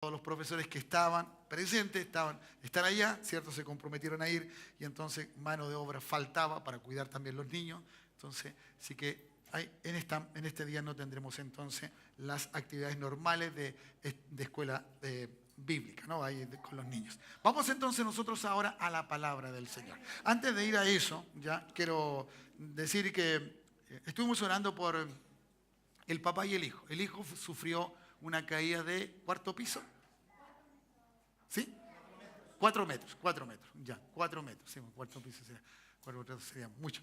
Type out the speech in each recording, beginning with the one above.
todos los profesores que estaban presentes, están allá, ¿cierto? Se comprometieron a ir y entonces mano de obra faltaba para cuidar también los niños. Entonces, sí que en este día no tendremos entonces las actividades normales de escuela bíblica, ¿no? Ahí con los niños. Vamos entonces nosotros ahora a la palabra del Señor. Antes de ir a eso, ya quiero decir que estuvimos orando por el papá y el hijo. El hijo sufrió una caída de ¿cuarto piso? ¿Sí? 4 metros, ya, 4 metros. Sí, cuarto piso sería, 4 metros sería mucho.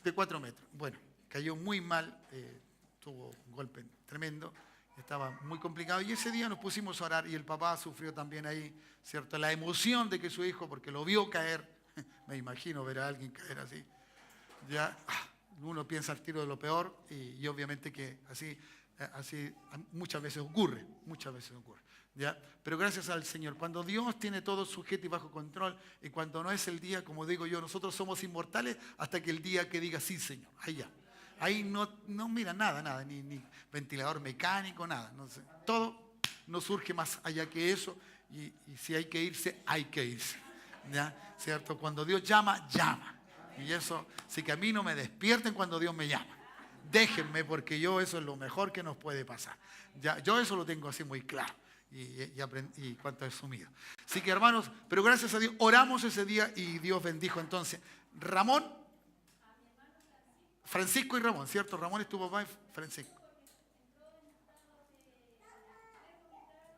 De 4 metros. Bueno, cayó muy mal, tuvo un golpe tremendo, estaba muy complicado. Y ese día nos pusimos a orar y el papá sufrió también ahí, ¿cierto? La emoción de que su hijo, porque lo vio caer, me imagino ver a alguien caer así, ya uno piensa al tiro de lo peor y obviamente que así muchas veces ocurre, ¿ya? Pero gracias al Señor, cuando Dios tiene todo sujeto y bajo control, y cuando no es el día, como digo yo, nosotros somos inmortales hasta que el día que diga sí, Señor, ahí ya. Ahí no mira nada, ni ventilador mecánico, nada. No sé. Todo no surge más allá que eso, y si hay que irse, hay que irse, ¿ya? ¿Cierto? Cuando Dios llama, llama. Y eso, sí que a mí no me despierten cuando Dios me llama. Déjenme, porque eso es lo mejor que nos puede pasar. Ya, yo eso lo tengo así muy claro y cuanto he asumido. Así que hermanos, pero gracias a Dios, oramos ese día y Dios bendijo entonces. Francisco y Ramón, ¿cierto? Ramón es tu papá y Francisco.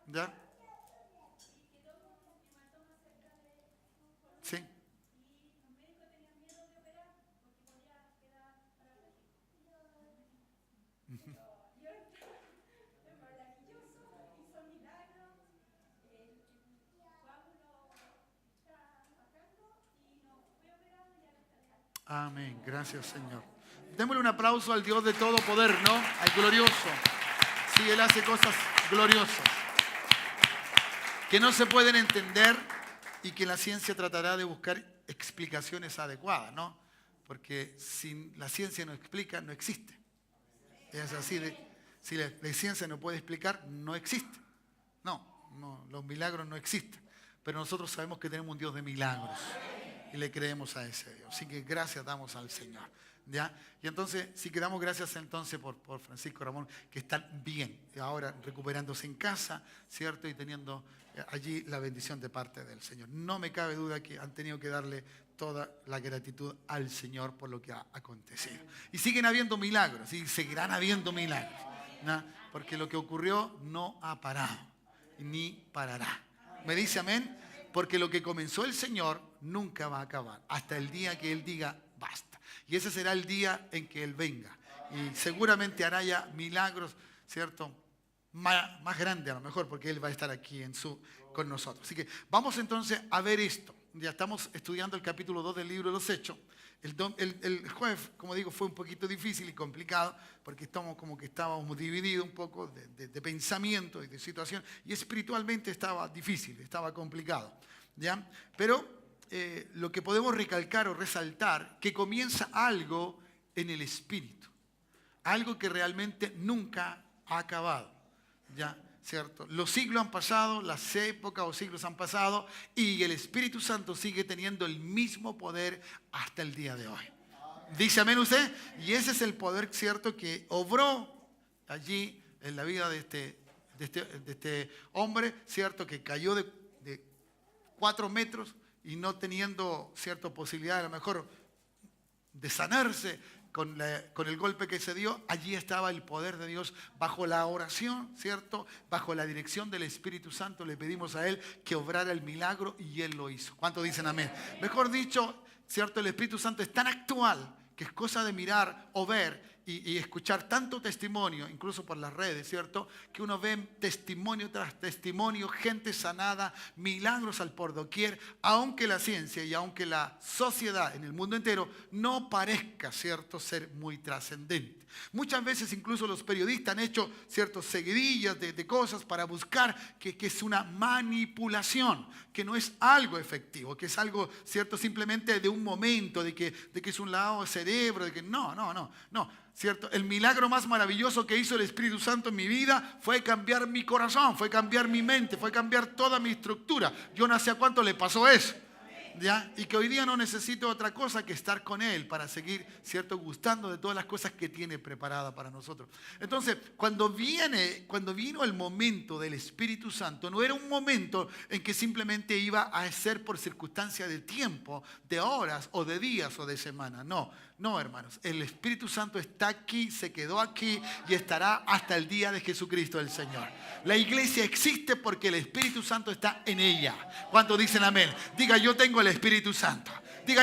¿Ya? Sí. Amén, gracias Señor. Démosle un aplauso al Dios de todo poder, ¿no? Al glorioso. Sí, Él hace cosas gloriosas que no se pueden entender y que la ciencia tratará de buscar explicaciones adecuadas, ¿no? Porque si la ciencia no explica, no existe. Es así, si la ciencia no puede explicar, no existe. No, los milagros no existen. Pero nosotros sabemos que tenemos un Dios de milagros y le creemos a ese Dios. Así que gracias damos al Señor, ¿ya? Y entonces, si que damos gracias entonces por Francisco y Ramón, que están bien, ahora recuperándose en casa, ¿cierto? Y teniendo allí la bendición de parte del Señor. No me cabe duda que han tenido que darle toda la gratitud al Señor por lo que ha acontecido. Y siguen habiendo milagros, y seguirán habiendo milagros, ¿no? Porque lo que ocurrió no ha parado, ni parará. ¿Me dice amén? Porque lo que comenzó el Señor nunca va a acabar, hasta el día que Él diga basta. Y ese será el día en que Él venga. Y seguramente hará ya milagros, ¿cierto? Más grandes a lo mejor, porque Él va a estar aquí con nosotros. Así que vamos entonces a ver esto. Ya estamos estudiando el capítulo 2 del libro de los Hechos. El jueves, como digo, fue un poquito difícil y complicado, porque estábamos divididos un poco de pensamiento y de situación, y espiritualmente estaba difícil, estaba complicado, ¿ya? Pero lo que podemos recalcar o resaltar, que comienza algo en el espíritu, algo que realmente nunca ha acabado, ¿ya? ¿Cierto? Los siglos han pasado, las épocas o siglos han pasado y el Espíritu Santo sigue teniendo el mismo poder hasta el día de hoy. ¿Dice amén usted? Y ese es el poder, ¿cierto?, que obró allí en la vida de este hombre, ¿cierto?, que cayó de 4 metros y no teniendo, ¿cierto?, posibilidad a lo mejor de sanarse con el golpe que se dio. Allí estaba el poder de Dios bajo la oración, ¿cierto? Bajo la dirección del Espíritu Santo le pedimos a Él que obrara el milagro y Él lo hizo. ¿Cuántos dicen amén? Mejor dicho, ¿cierto? El Espíritu Santo es tan actual que es cosa de mirar o ver y escuchar tanto testimonio, incluso por las redes, ¿cierto? Que uno ve testimonio tras testimonio, gente sanada, milagros al por doquier, aunque la ciencia y aunque la sociedad en el mundo entero no parezca, ¿cierto?, ser muy trascendente. Muchas veces incluso los periodistas han hecho, ¿cierto?, seguidillas de cosas para buscar que es una manipulación, que no es algo efectivo, que es algo, ¿cierto?, simplemente de un momento, de que es un lavado de cerebro, de que no. ¿cierto? El milagro más maravilloso que hizo el Espíritu Santo en mi vida fue cambiar mi corazón, fue cambiar mi mente, fue cambiar toda mi estructura. Yo no sé a cuánto le pasó eso. ¿Ya? Y que hoy día no necesito otra cosa que estar con Él para seguir, ¿cierto?, gustando de todas las cosas que tiene preparada para nosotros. Entonces, cuando vino el momento del Espíritu Santo, no era un momento en que simplemente iba a ser por circunstancia de tiempo, de horas o de días o de semanas. No, hermanos. El Espíritu Santo está aquí, se quedó aquí y estará hasta el día de Jesucristo el Señor. La iglesia existe porque el Espíritu Santo está en ella. ¿Cuántos dicen amén? Diga, yo tengo el Espíritu Santo. Diga,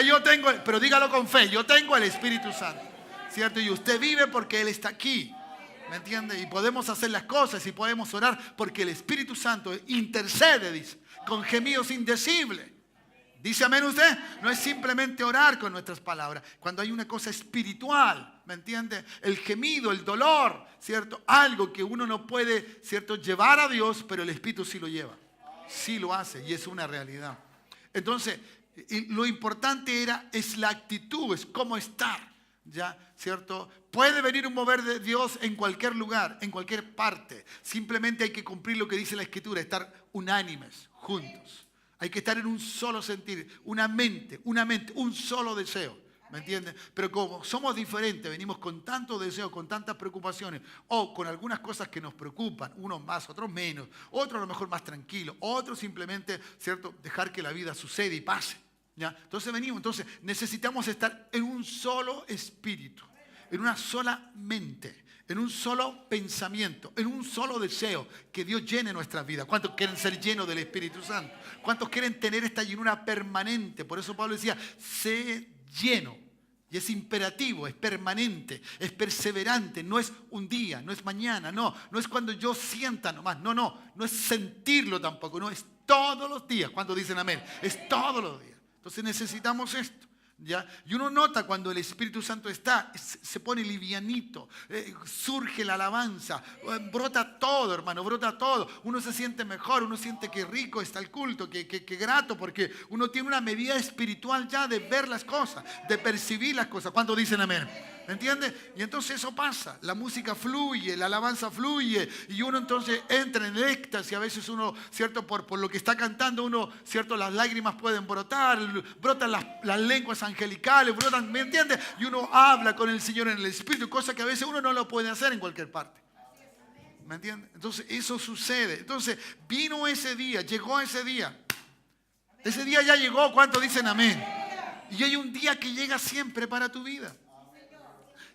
pero dígalo con fe, yo tengo el Espíritu Santo. ¿Cierto? Y usted vive porque Él está aquí. ¿Me entiende? Y podemos hacer las cosas y podemos orar porque el Espíritu Santo intercede, dice, con gemidos indecibles. ¿Dice amén usted? No es simplemente orar con nuestras palabras. Cuando hay una cosa espiritual, ¿me entiende? El gemido, el dolor, ¿cierto? Algo que uno no puede, ¿cierto?, llevar a Dios, pero el Espíritu sí lo lleva. Sí lo hace y es una realidad. Entonces, lo importante es la actitud, es cómo estar, ¿ya? ¿Cierto? Puede venir un mover de Dios en cualquier lugar, en cualquier parte. Simplemente hay que cumplir lo que dice la Escritura, estar unánimes, juntos. Hay que estar en un solo sentir, una mente, un solo deseo. ¿Me entienden? Pero como somos diferentes, venimos con tantos deseos, con tantas preocupaciones, o con algunas cosas que nos preocupan, unos más, otros menos, otros a lo mejor más tranquilos, otros simplemente, ¿cierto?, dejar que la vida suceda y pase. ¿Ya? Entonces necesitamos estar en un solo espíritu, en una sola mente, en un solo pensamiento, en un solo deseo, que Dios llene nuestras vidas. ¿Cuántos quieren ser llenos del Espíritu Santo? ¿Cuántos quieren tener esta llenura permanente? Por eso Pablo decía, sé lleno. Y es imperativo, es permanente, es perseverante, no es un día, no es mañana, no es cuando yo sienta nomás, no es sentirlo tampoco, no es todos los días. ¿Cuántos dicen amén? Es todos los días. Entonces necesitamos esto. ¿Ya? Y uno nota cuando el Espíritu Santo está, se pone livianito, surge la alabanza, brota todo, hermano, brota todo. Uno se siente mejor, uno siente que rico está el culto, que grato, porque uno tiene una medida espiritual ya de ver las cosas, de percibir las cosas. ¿Cuántos dicen amén? ¿Me entiendes? Y entonces eso pasa, la música fluye, la alabanza fluye, y uno entonces entra en el éxtasis. A veces uno, ¿cierto?, por lo que está cantando uno, ¿cierto?, las lágrimas pueden brotar, brotan las lenguas angelicales, brotan, ¿me entiendes? Y uno habla con el Señor en el Espíritu, cosa que a veces uno no lo puede hacer en cualquier parte. ¿Me entiendes? Entonces eso sucede. Entonces vino ese día, llegó ese día. Ese día ya llegó, ¿cuántos dicen amén? Y hay un día que llega siempre para tu vida.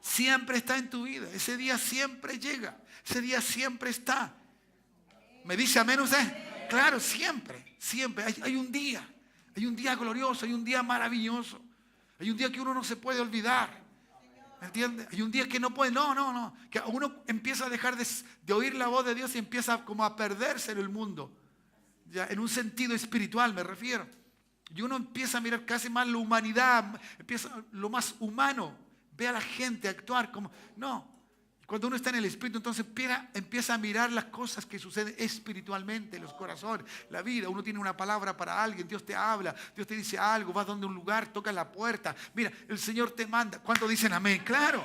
Siempre está en tu vida. Ese día siempre llega. Ese día siempre está. ¿Me dice amén usted? Claro, siempre. Hay un día. Hay un día glorioso. Hay un día maravilloso. Hay un día que uno no se puede olvidar. ¿Me entiende? Hay un día que no puede. No. Que uno empieza a dejar de oír la voz de Dios y empieza como a perderse en el mundo. Ya, en un sentido espiritual me refiero. Y uno empieza a mirar casi más la humanidad. Empieza lo más humano. Ve a la gente actuar como... No. Cuando uno está en el Espíritu, entonces empieza a mirar las cosas que suceden espiritualmente, los corazones, la vida. Uno tiene una palabra para alguien, Dios te habla, Dios te dice algo, vas donde un lugar, tocas la puerta. Mira, el Señor te manda. ¿Cuántos dicen amén? Claro.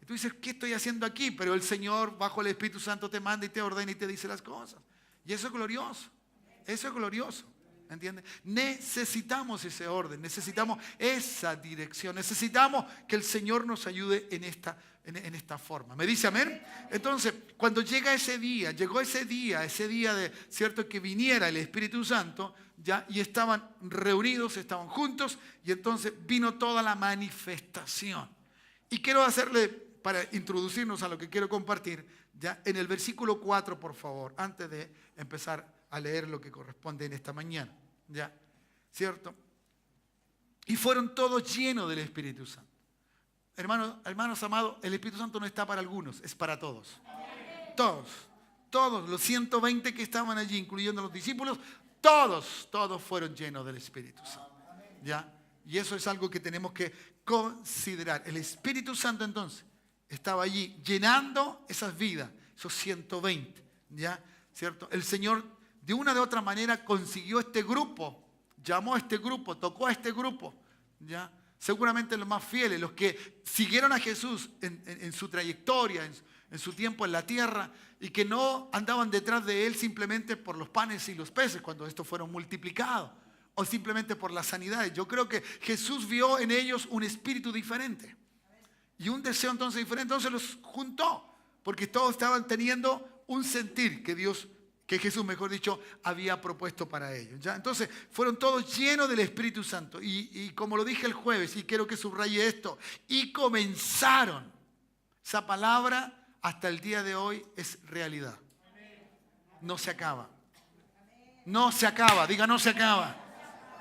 Y tú dices, ¿qué estoy haciendo aquí? Pero el Señor, bajo el Espíritu Santo, te manda y te ordena y te dice las cosas. Y eso es glorioso. Eso es glorioso. ¿Entiendes? Necesitamos ese orden, necesitamos esa dirección, necesitamos que el Señor nos ayude en esta forma. ¿Me dice amén? Entonces, cuando llega ese día, llegó ese día de, ¿cierto?, que viniera el Espíritu Santo, ya, y estaban reunidos, estaban juntos, y entonces vino toda la manifestación. Y quiero hacerle, para introducirnos a lo que quiero compartir, ya, en el versículo 4, por favor, antes de empezar a leer lo que corresponde en esta mañana, ¿ya? ¿Cierto? Y fueron todos llenos del Espíritu Santo. Hermanos amados, el Espíritu Santo no está para algunos, es para todos. Todos, los 120 que estaban allí, incluyendo los discípulos, todos fueron llenos del Espíritu Santo, ¿ya? Y eso es algo que tenemos que considerar. El Espíritu Santo entonces estaba allí llenando esas vidas, esos 120, ¿ya? ¿Cierto? El Señor de una de otra manera consiguió este grupo, llamó a este grupo, tocó a este grupo, ¿ya? seguramente los más fieles, los que siguieron a Jesús en su trayectoria, en su tiempo en la tierra, y que no andaban detrás de Él simplemente por los panes y los peces cuando estos fueron multiplicados, o simplemente por las sanidades. Yo creo que Jesús vio en ellos un espíritu diferente y un deseo entonces diferente. Entonces los juntó, porque todos estaban teniendo un sentir que Jesús, mejor dicho, había propuesto para ellos, ¿ya? Entonces fueron todos llenos del Espíritu Santo. Y como lo dije el jueves, y quiero que subraye esto, y comenzaron. Esa palabra hasta el día de hoy es realidad. No se acaba. No se acaba, diga no se acaba.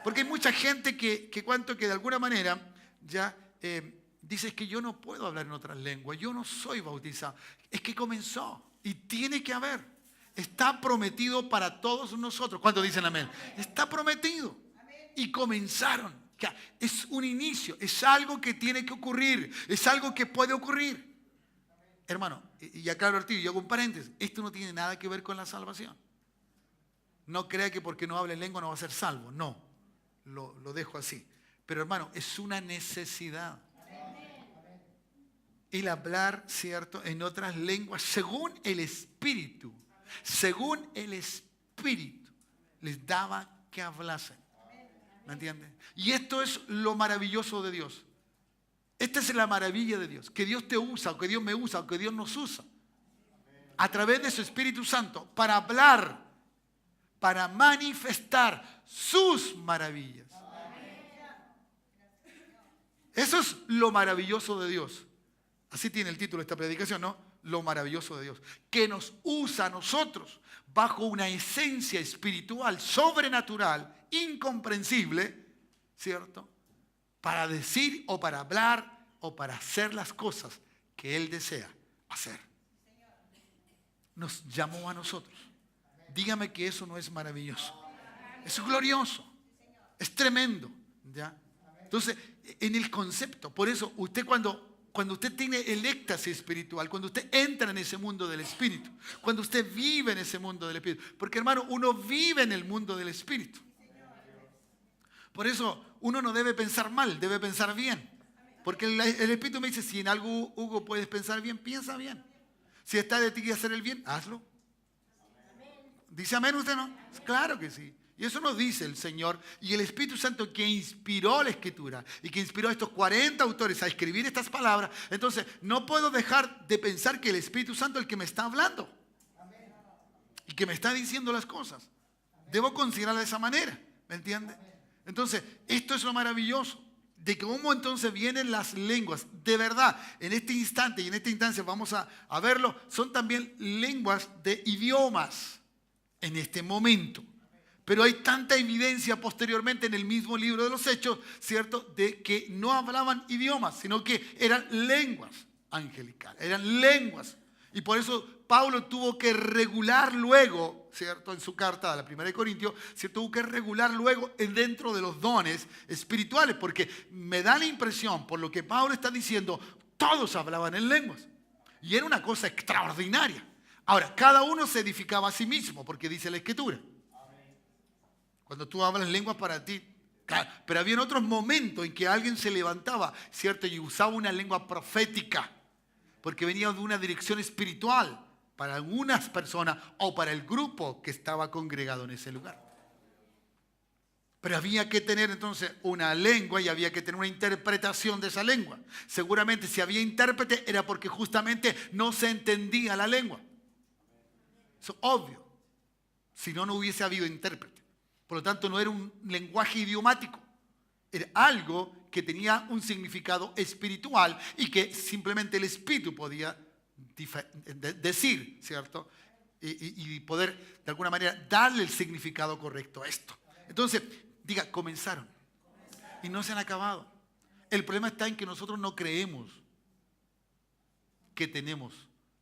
Porque hay mucha gente que de alguna manera ya dice que yo no puedo hablar en otras lenguas, yo no soy bautizado. Es que comenzó y tiene que haber. Está prometido para todos nosotros. ¿Cuántos dicen amén? Está prometido. Y comenzaron. Es un inicio, es algo que tiene que ocurrir, es algo que puede ocurrir. Hermano, y aclaro al tío, yo hago un paréntesis, esto no tiene nada que ver con la salvación. No crea que porque no hable en lengua no va a ser salvo, no, lo dejo así. Pero hermano, es una necesidad. El hablar, ¿cierto?, en otras lenguas, según el Espíritu les daba que hablasen. ¿Me entiendes? Y esto es lo maravilloso de Dios. Esta es la maravilla de Dios, que Dios te usa, o que Dios me usa, o que Dios nos usa a través de su Espíritu Santo para hablar, para manifestar sus maravillas. Eso es lo maravilloso de Dios. Así tiene el título de esta predicación, ¿no? Lo maravilloso de Dios, que nos usa a nosotros bajo una esencia espiritual, sobrenatural, incomprensible, ¿cierto?, para decir o para hablar o para hacer las cosas que Él desea hacer. Nos llamó a nosotros. Dígame que eso no es maravilloso. Es glorioso. Es tremendo, ¿ya? Entonces, en el concepto, por eso usted cuando usted tiene el éxtasis espiritual, cuando usted entra en ese mundo del Espíritu, cuando usted vive en ese mundo del Espíritu, porque hermano, uno vive en el mundo del Espíritu. Por eso uno no debe pensar mal, debe pensar bien. Porque el Espíritu me dice, si en algo, Hugo, puedes pensar bien, piensa bien. Si está de ti hacer el bien, hazlo. ¿Dice amén usted, no? Claro que sí. Y eso nos dice el Señor. Y el Espíritu Santo que inspiró la Escritura y que inspiró a estos 40 autores a escribir estas palabras. Entonces, no puedo dejar de pensar que el Espíritu Santo es el que me está hablando. Y que me está diciendo las cosas. Debo considerarla de esa manera. ¿Me entiende? Entonces, esto es lo maravilloso, de cómo entonces vienen las lenguas. De verdad, en este instante y en esta instancia vamos a verlo, son también lenguas de idiomas en este momento. Pero hay tanta evidencia posteriormente en el mismo libro de los Hechos, ¿cierto?, de que no hablaban idiomas, sino que eran lenguas angelicales, eran lenguas. Y por eso Pablo tuvo que regular luego, ¿cierto?, en su carta a la 1 de Corintios, ¿cierto?, tuvo que regular luego dentro de los dones espirituales, porque me da la impresión, por lo que Pablo está diciendo, todos hablaban en lenguas. Y era una cosa extraordinaria. Ahora, cada uno se edificaba a sí mismo, porque dice la Escritura. Cuando tú hablas lenguas para ti, claro, pero había otros momentos en que alguien se levantaba, ¿cierto?, y usaba una lengua profética, porque venía de una dirección espiritual para algunas personas o para el grupo que estaba congregado en ese lugar. Pero había que tener entonces una lengua y había que tener una interpretación de esa lengua. Seguramente si había intérprete era porque justamente no se entendía la lengua. Eso es obvio. Si no, no hubiese habido intérprete. Por lo tanto, no era un lenguaje idiomático. Era algo que tenía un significado espiritual y que simplemente el Espíritu podía decir, ¿cierto? Y poder, de alguna manera, darle el significado correcto a esto. Entonces, diga, comenzaron. Y no se han acabado. El problema está en que nosotros no creemos que tenemos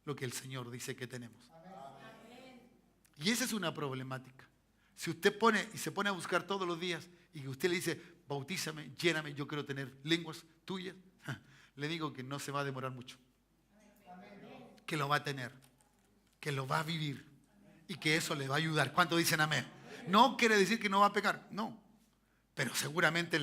lo que el Señor dice que tenemos. Y esa es una problemática. Si usted se pone a buscar todos los días y que usted le dice, bautízame, lléname, yo quiero tener lenguas tuyas, le digo que no se va a demorar mucho. Que lo va a tener, que lo va a vivir y que eso le va a ayudar. ¿Cuántos dicen amén? No quiere decir que no va a pecar, no. Pero seguramente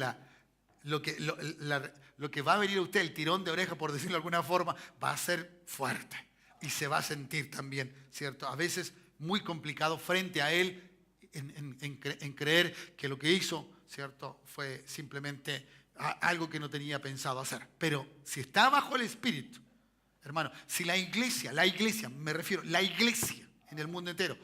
lo que va a venir a usted, el tirón de oreja, por decirlo de alguna forma, va a ser fuerte. Y se va a sentir también, ¿cierto? A veces muy complicado frente a él en creer que lo que hizo, ¿cierto? Fue simplemente algo que no tenía pensado hacer. Pero si está bajo el Espíritu, hermano, si la iglesia, me refiero, la iglesia en el mundo entero,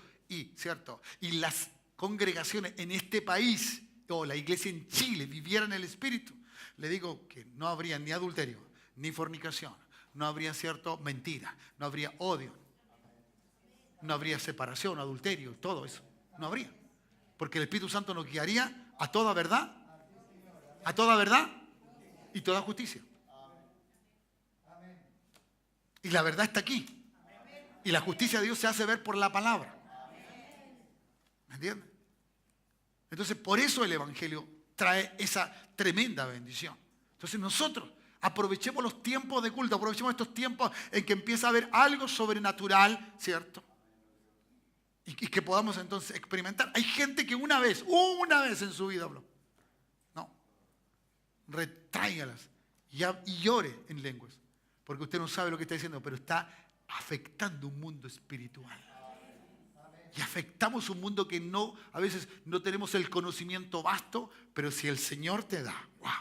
¿cierto? Y las congregaciones en este país, o la iglesia en Chile, vivieran el Espíritu, le digo que no habría ni adulterio, ni fornicación, no habría, ¿cierto?, mentira, no habría odio, no habría separación, adulterio, todo eso, no habría. Porque el Espíritu Santo nos guiaría a toda verdad y toda justicia. Y la verdad está aquí. Y la justicia de Dios se hace ver por la palabra. ¿Me entiendes? Entonces, por eso el Evangelio trae esa tremenda bendición. Entonces, nosotros aprovechemos los tiempos de culto, aprovechemos estos tiempos en que empieza a haber algo sobrenatural, ¿cierto? Y que podamos entonces experimentar. Hay gente que una vez en su vida habló. No. Retráigalas y llore en lenguas. Porque usted no sabe lo que está diciendo, pero está afectando un mundo espiritual. Y afectamos un mundo que a veces no tenemos el conocimiento vasto, pero si el Señor te da, wow,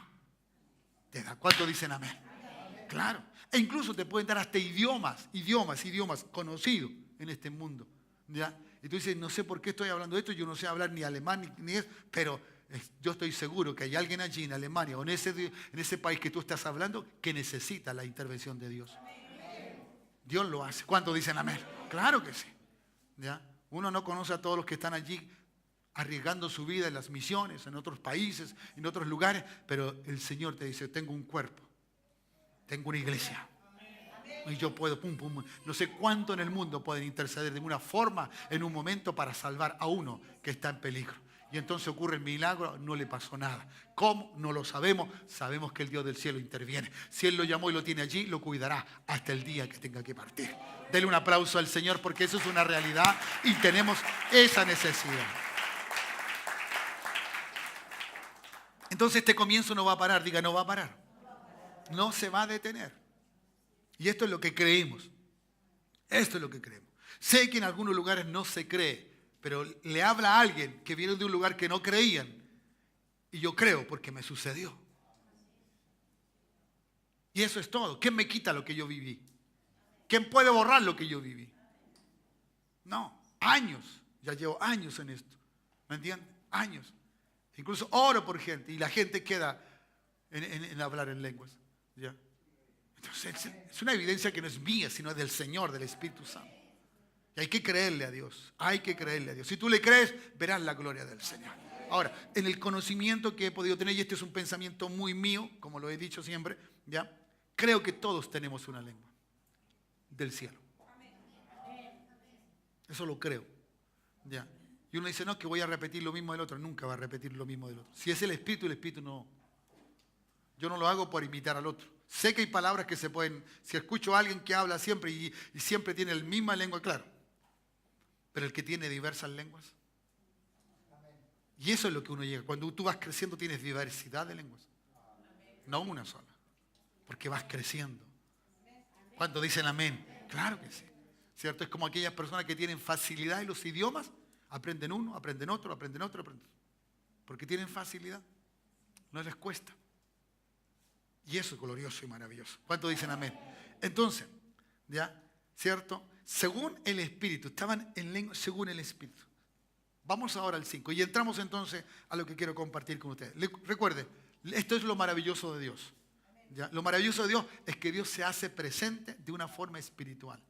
te da. ¿Cuántos dicen amén? Claro. E incluso te pueden dar hasta idiomas conocidos en este mundo. ¿Ya? Y tú dices, no sé por qué estoy hablando de esto, yo no sé hablar ni alemán ni eso, pero yo estoy seguro que hay alguien allí en Alemania o en ese país que tú estás hablando que necesita la intervención de Dios. Dios lo hace. ¿Cuántos dicen amén? Claro que sí. ¿Ya? Uno no conoce a todos los que están allí arriesgando su vida en las misiones, en otros países, en otros lugares, pero el Señor te dice, tengo un cuerpo, tengo una iglesia. Y yo puedo, no sé cuánto en el mundo pueden interceder de una forma en un momento para salvar a uno que está en peligro. Y entonces ocurre el milagro, no le pasó nada. ¿Cómo? No lo sabemos. Sabemos que el Dios del cielo interviene. Si Él lo llamó y lo tiene allí, lo cuidará hasta el día que tenga que partir. Dele un aplauso al Señor porque eso es una realidad y tenemos esa necesidad. Entonces este comienzo no va a parar. Diga, no va a parar. No se va a detener. Y esto es lo que creemos. Esto es lo que creemos. Sé que en algunos lugares no se cree, pero le habla a alguien que viene de un lugar que no creían. Y yo creo porque me sucedió. Y eso es todo. ¿Quién me quita lo que yo viví? ¿Quién puede borrar lo que yo viví? No, años. Ya llevo años en esto. ¿Me entienden? Años. Incluso oro por gente y la gente queda en hablar en lenguas. ¿Ya? Entonces es una evidencia que no es mía, sino es del Señor, del Espíritu Santo. Y hay que creerle a Dios. Hay que creerle a Dios. Si tú le crees, verás la gloria del Señor. Ahora, en el conocimiento que he podido tener, y este es un pensamiento muy mío, como lo he dicho siempre, ¿ya? Creo que todos tenemos una lengua del cielo. Eso lo creo. ¿Ya? Y uno dice, no, que voy a repetir lo mismo del otro. Nunca va a repetir lo mismo del otro. Si es el Espíritu no. Yo no lo hago por imitar al otro. Sé que hay palabras que se pueden, si escucho a alguien que habla siempre y siempre tiene la misma lengua, claro. Pero el que tiene diversas lenguas. Y eso es lo que uno llega. Cuando tú vas creciendo tienes diversidad de lenguas. No una sola. Porque vas creciendo. ¿Cuántos dicen amén? Claro que sí. ¿Cierto? Es como aquellas personas que tienen facilidad en los idiomas. Aprenden uno, aprenden otro, aprenden otro, aprenden otro. Porque tienen facilidad. No les cuesta. Y eso es glorioso y maravilloso. ¿Cuántos dicen amén? Entonces, ¿ya? ¿Cierto? Según el Espíritu. Estaban en lengua según el Espíritu. Vamos ahora al 5. Y entramos entonces a lo que quiero compartir con ustedes. Recuerde, esto es lo maravilloso de Dios. ¿Ya? Lo maravilloso de Dios es que Dios se hace presente de una forma espiritual.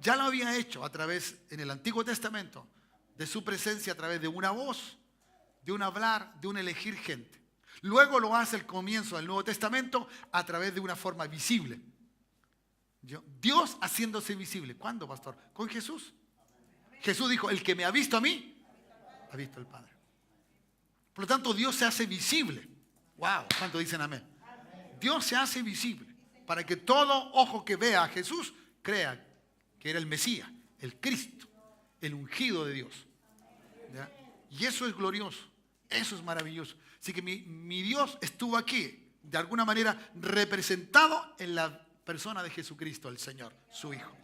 Ya lo había hecho a través, en el Antiguo Testamento, de su presencia a través de una voz, de un hablar, de un elegir gente. Luego lo hace el comienzo del Nuevo Testamento a través de una forma visible. Dios haciéndose visible. ¿Cuándo, pastor? Con Jesús. Jesús dijo, el que me ha visto a mí, ha visto al Padre. Por lo tanto, Dios se hace visible. Wow, ¿cuánto dicen amén? Dios se hace visible para que todo ojo que vea a Jesús crea que era el Mesías, el Cristo, el ungido de Dios. ¿Ya? Y eso es glorioso. Eso es maravilloso. Así que mi Dios estuvo aquí, de alguna manera representado en la persona de Jesucristo, el Señor, su Hijo.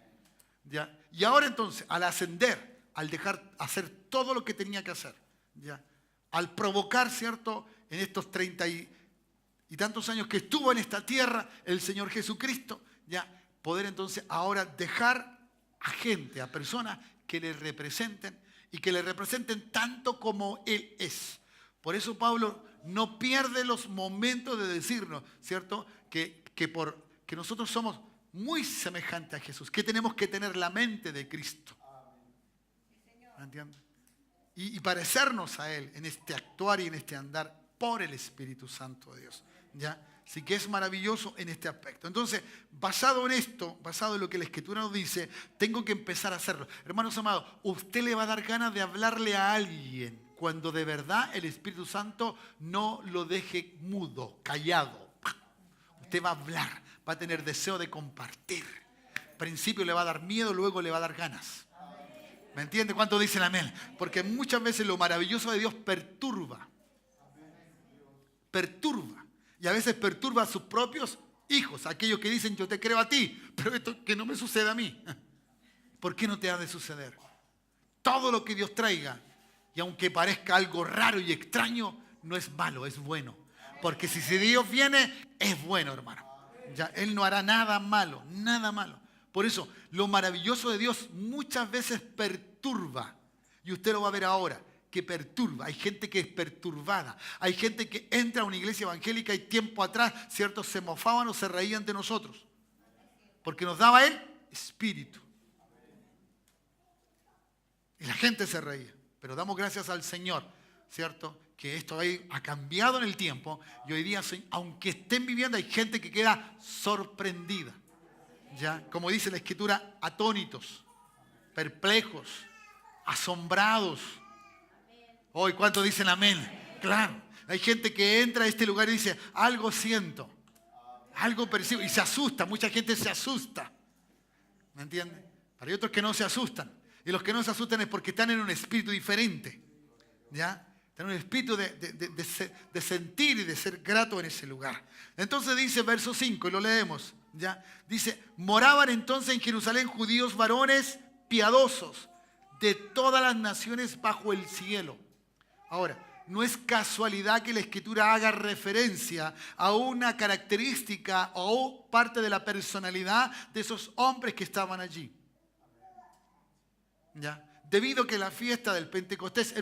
¿Ya? Y ahora entonces, al ascender, al dejar hacer todo lo que tenía que hacer, ¿ya? Al provocar, ¿cierto?, en estos 30 y tantos años que estuvo en esta tierra, el Señor Jesucristo, ya poder entonces ahora dejar a gente, a personas que le representen y que le representen tanto como Él es. Por eso Pablo no pierde los momentos de decirnos, ¿cierto?, que nosotros somos muy semejantes a Jesús, que tenemos que tener la mente de Cristo. ¿Me entiendes? Y parecernos a Él en este actuar y en este andar por el Espíritu Santo de Dios. ¿Ya? Así que es maravilloso en este aspecto. Entonces, basado en esto, basado en lo que la Escritura nos dice, tengo que empezar a hacerlo. Hermanos amados, usted le va a dar ganas de hablarle a alguien cuando de verdad el Espíritu Santo no lo deje mudo, callado. Usted va a hablar, va a tener deseo de compartir. Al principio le va a dar miedo, luego le va a dar ganas. ¿Me entiende? ¿Cuánto dicen amén? Porque muchas veces lo maravilloso de Dios perturba. Perturba. Y a veces perturba a sus propios hijos, aquellos que dicen yo te creo a ti, pero esto que no me suceda a mí. ¿Por qué no te ha de suceder? Todo lo que Dios traiga, y aunque parezca algo raro y extraño, no es malo, es bueno. Porque si Dios viene, es bueno, hermano. Ya, Él no hará nada malo, nada malo. Por eso, lo maravilloso de Dios muchas veces perturba. Y usted lo va a ver ahora, que perturba. Hay gente que es perturbada. Hay gente que entra a una iglesia evangélica y tiempo atrás, ¿cierto?, se mofaban o se reían de nosotros. Porque nos daba el espíritu. Y la gente se reía. Pero damos gracias al Señor, ¿cierto?, que esto ha cambiado en el tiempo. Y hoy día, aunque estén viviendo, hay gente que queda sorprendida. ¿Ya? Como dice la Escritura, atónitos, perplejos, asombrados. Hoy, ¿cuántos dicen amén? Claro, hay gente que entra a este lugar y dice, algo siento, algo percibo, y se asusta, mucha gente se asusta. ¿Me entienden? Pero hay otros que no se asustan. Y los que no se asustan es porque están en un espíritu diferente. ¿Ya? Están en un espíritu de sentir y de ser grato en ese lugar. Entonces dice verso 5, y lo leemos. ¿Ya? Dice, moraban entonces en Jerusalén judíos varones piadosos de todas las naciones bajo el cielo. Ahora, no es casualidad que la Escritura haga referencia a una característica o parte de la personalidad de esos hombres que estaban allí. ¿Ya? Debido a que la fiesta del Pentecostés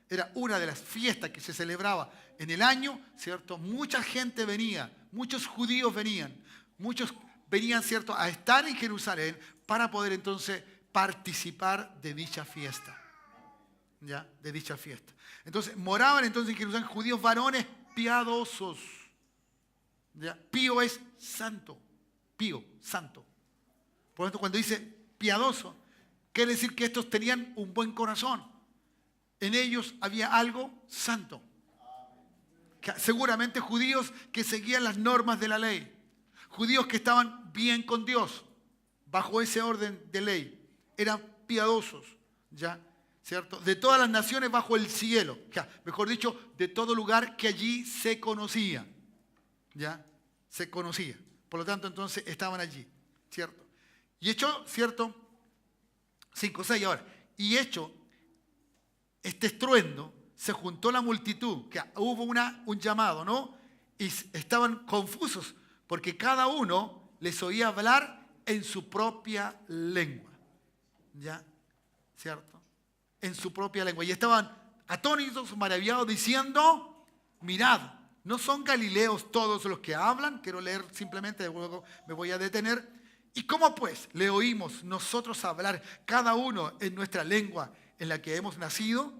era una de las fiestas que se celebraba en el año, ¿cierto? Mucha gente venía, muchos judíos venían, muchos venían, ¿cierto?, a estar en Jerusalén para poder entonces participar de dicha fiesta. ¿Ya? De dicha fiesta. Entonces, moraban entonces en Jerusalén judíos varones piadosos. ¿Ya? Pío es santo. Pío, santo. Por lo tanto, cuando dice piadoso, quiere decir que estos tenían un buen corazón. En ellos había algo santo. Seguramente judíos que seguían las normas de la ley. Judíos que estaban bien con Dios, bajo ese orden de ley. Eran piadosos, ¿ya? ¿Cierto? De todas las naciones bajo el cielo. Mejor dicho, de todo lugar que allí se conocía. ¿Ya? Se conocía. Por lo tanto, entonces estaban allí. ¿Cierto? Y hecho, ¿cierto? 5, 6 ahora. Y hecho este estruendo, se juntó la multitud. Hubo un llamado, ¿no? Y estaban confusos porque cada uno les oía hablar en su propia lengua. ¿Ya? ¿Cierto? En su propia lengua. Y estaban atónitos, maravillados, diciendo, mirad, ¿no son galileos todos los que hablan? Quiero leer simplemente, luego me voy a detener. ¿Y cómo pues le oímos nosotros hablar cada uno en nuestra lengua en la que hemos nacido?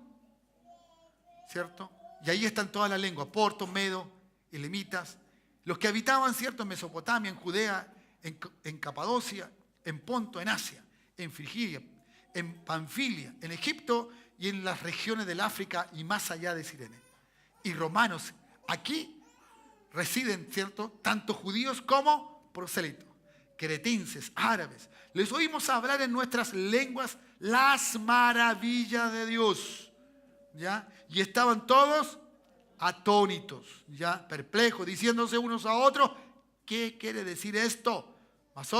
¿Cierto? Y ahí están todas las lenguas, porto, medo, elamitas, los que habitaban, ¿cierto?, en Mesopotamia, en Judea, en Capadocia, en Ponto, en Asia, en Frigia, en Panfilia, en Egipto y en las regiones del África y más allá de Cirene. Y romanos, aquí residen, ¿cierto?, tanto judíos como prosélitos, cretenses, árabes. Les oímos hablar en nuestras lenguas las maravillas de Dios. ¿ya? Y estaban todos atónitos, ¿ya? Perplejos, diciéndose unos a otros, ¿qué quiere decir esto? Más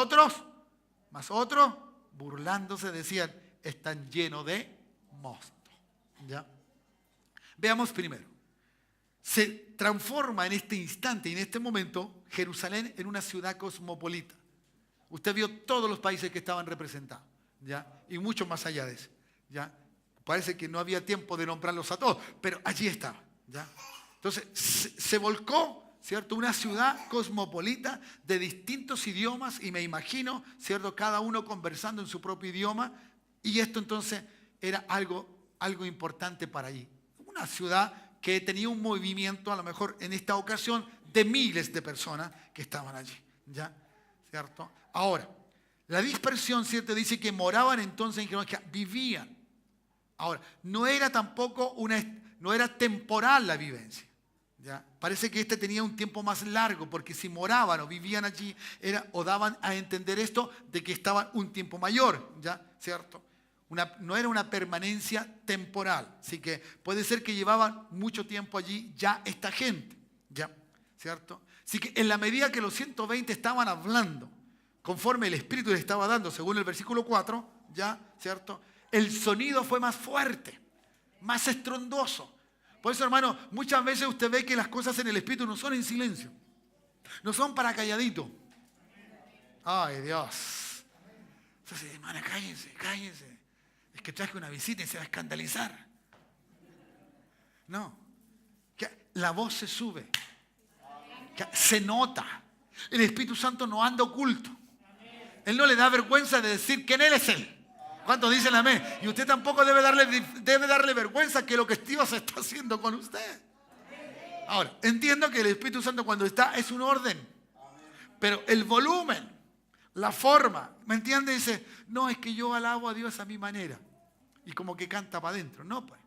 otros, burlándose decían, están llenos de mosto, ¿ya? Veamos primero. Se transforma en este instante y en este momento Jerusalén en una ciudad cosmopolita. Usted vio todos los países que estaban representados, ¿ya? Y mucho más allá de eso, ¿ya? Parece que no había tiempo de nombrarlos a todos, pero allí estaba, ¿ya? Entonces se volcó, ¿cierto? Una ciudad cosmopolita de distintos idiomas y me imagino, ¿cierto? Cada uno conversando en su propio idioma y esto entonces era algo importante para allí. Una ciudad que tenía un movimiento, a lo mejor en esta ocasión, de miles de personas que estaban allí, ¿ya? ¿Cierto? Ahora, la dispersión, ¿cierto? Dice que moraban entonces en Jerusalén, que vivían. Ahora, no era tampoco no era temporal la vivencia, ¿ya? Parece que tenía un tiempo más largo, porque si moraban o vivían allí, o daban a entender esto de que estaban un tiempo mayor, ¿ya? ¿Cierto? No era una permanencia temporal, así que puede ser que llevaban mucho tiempo allí ya esta gente, ¿ya? ¿Cierto? Así que en la medida que los 120 estaban hablando, conforme el Espíritu les estaba dando, según el versículo 4, ¿ya? ¿Cierto? El sonido fue más fuerte, más estrondoso. Por eso, hermano, muchas veces usted ve que las cosas en el Espíritu no son en silencio, no son para calladito. Ay, Dios. Entonces, hermana, cállense. Es que traje una visita y se va a escandalizar. No. La voz se sube. Se nota. El Espíritu Santo no anda oculto. Él no le da vergüenza de decir quién Él es Él. ¿Cuántos dicen amén? Y usted tampoco debe darle vergüenza que lo que Dios está haciendo con usted. Ahora, entiendo que el Espíritu Santo cuando está es un orden. Pero el volumen, la forma, ¿me entiende? Dice, no, es que yo alabo a Dios a mi manera. Y como que canta para adentro. No, pues.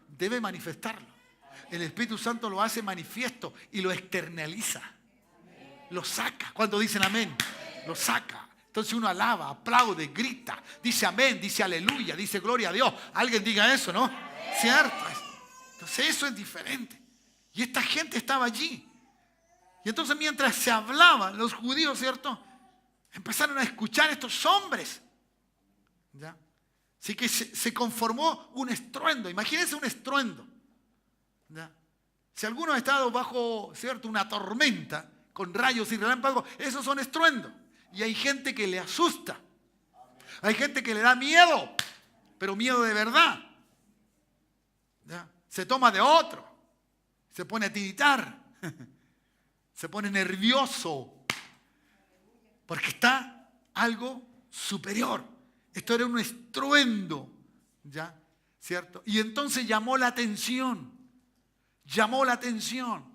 Debe manifestarlo. El Espíritu Santo lo hace manifiesto y lo externaliza. Lo saca. Cuando dicen amén, lo saca. Entonces uno alaba, aplaude, grita, dice amén, dice aleluya, dice gloria a Dios. Alguien diga eso, ¿no? ¿Cierto? Entonces eso es diferente. Y esta gente estaba allí. Y entonces mientras se hablaban los judíos, ¿cierto? Empezaron a escuchar a estos hombres. ¿Ya? Así que se conformó un estruendo. Imagínense un estruendo. ¿Ya? Si alguno ha estado bajo, ¿cierto?, una tormenta con rayos y relámpagos, esos son estruendos. Y hay gente que le asusta. Hay gente que le da miedo, pero miedo de verdad. ¿Ya? Se toma de otro. Se pone a tiritar. Se pone nervioso. Porque está algo superior. Esto era un estruendo. ¿Ya? ¿Cierto? Y entonces llamó la atención. Llamó la atención.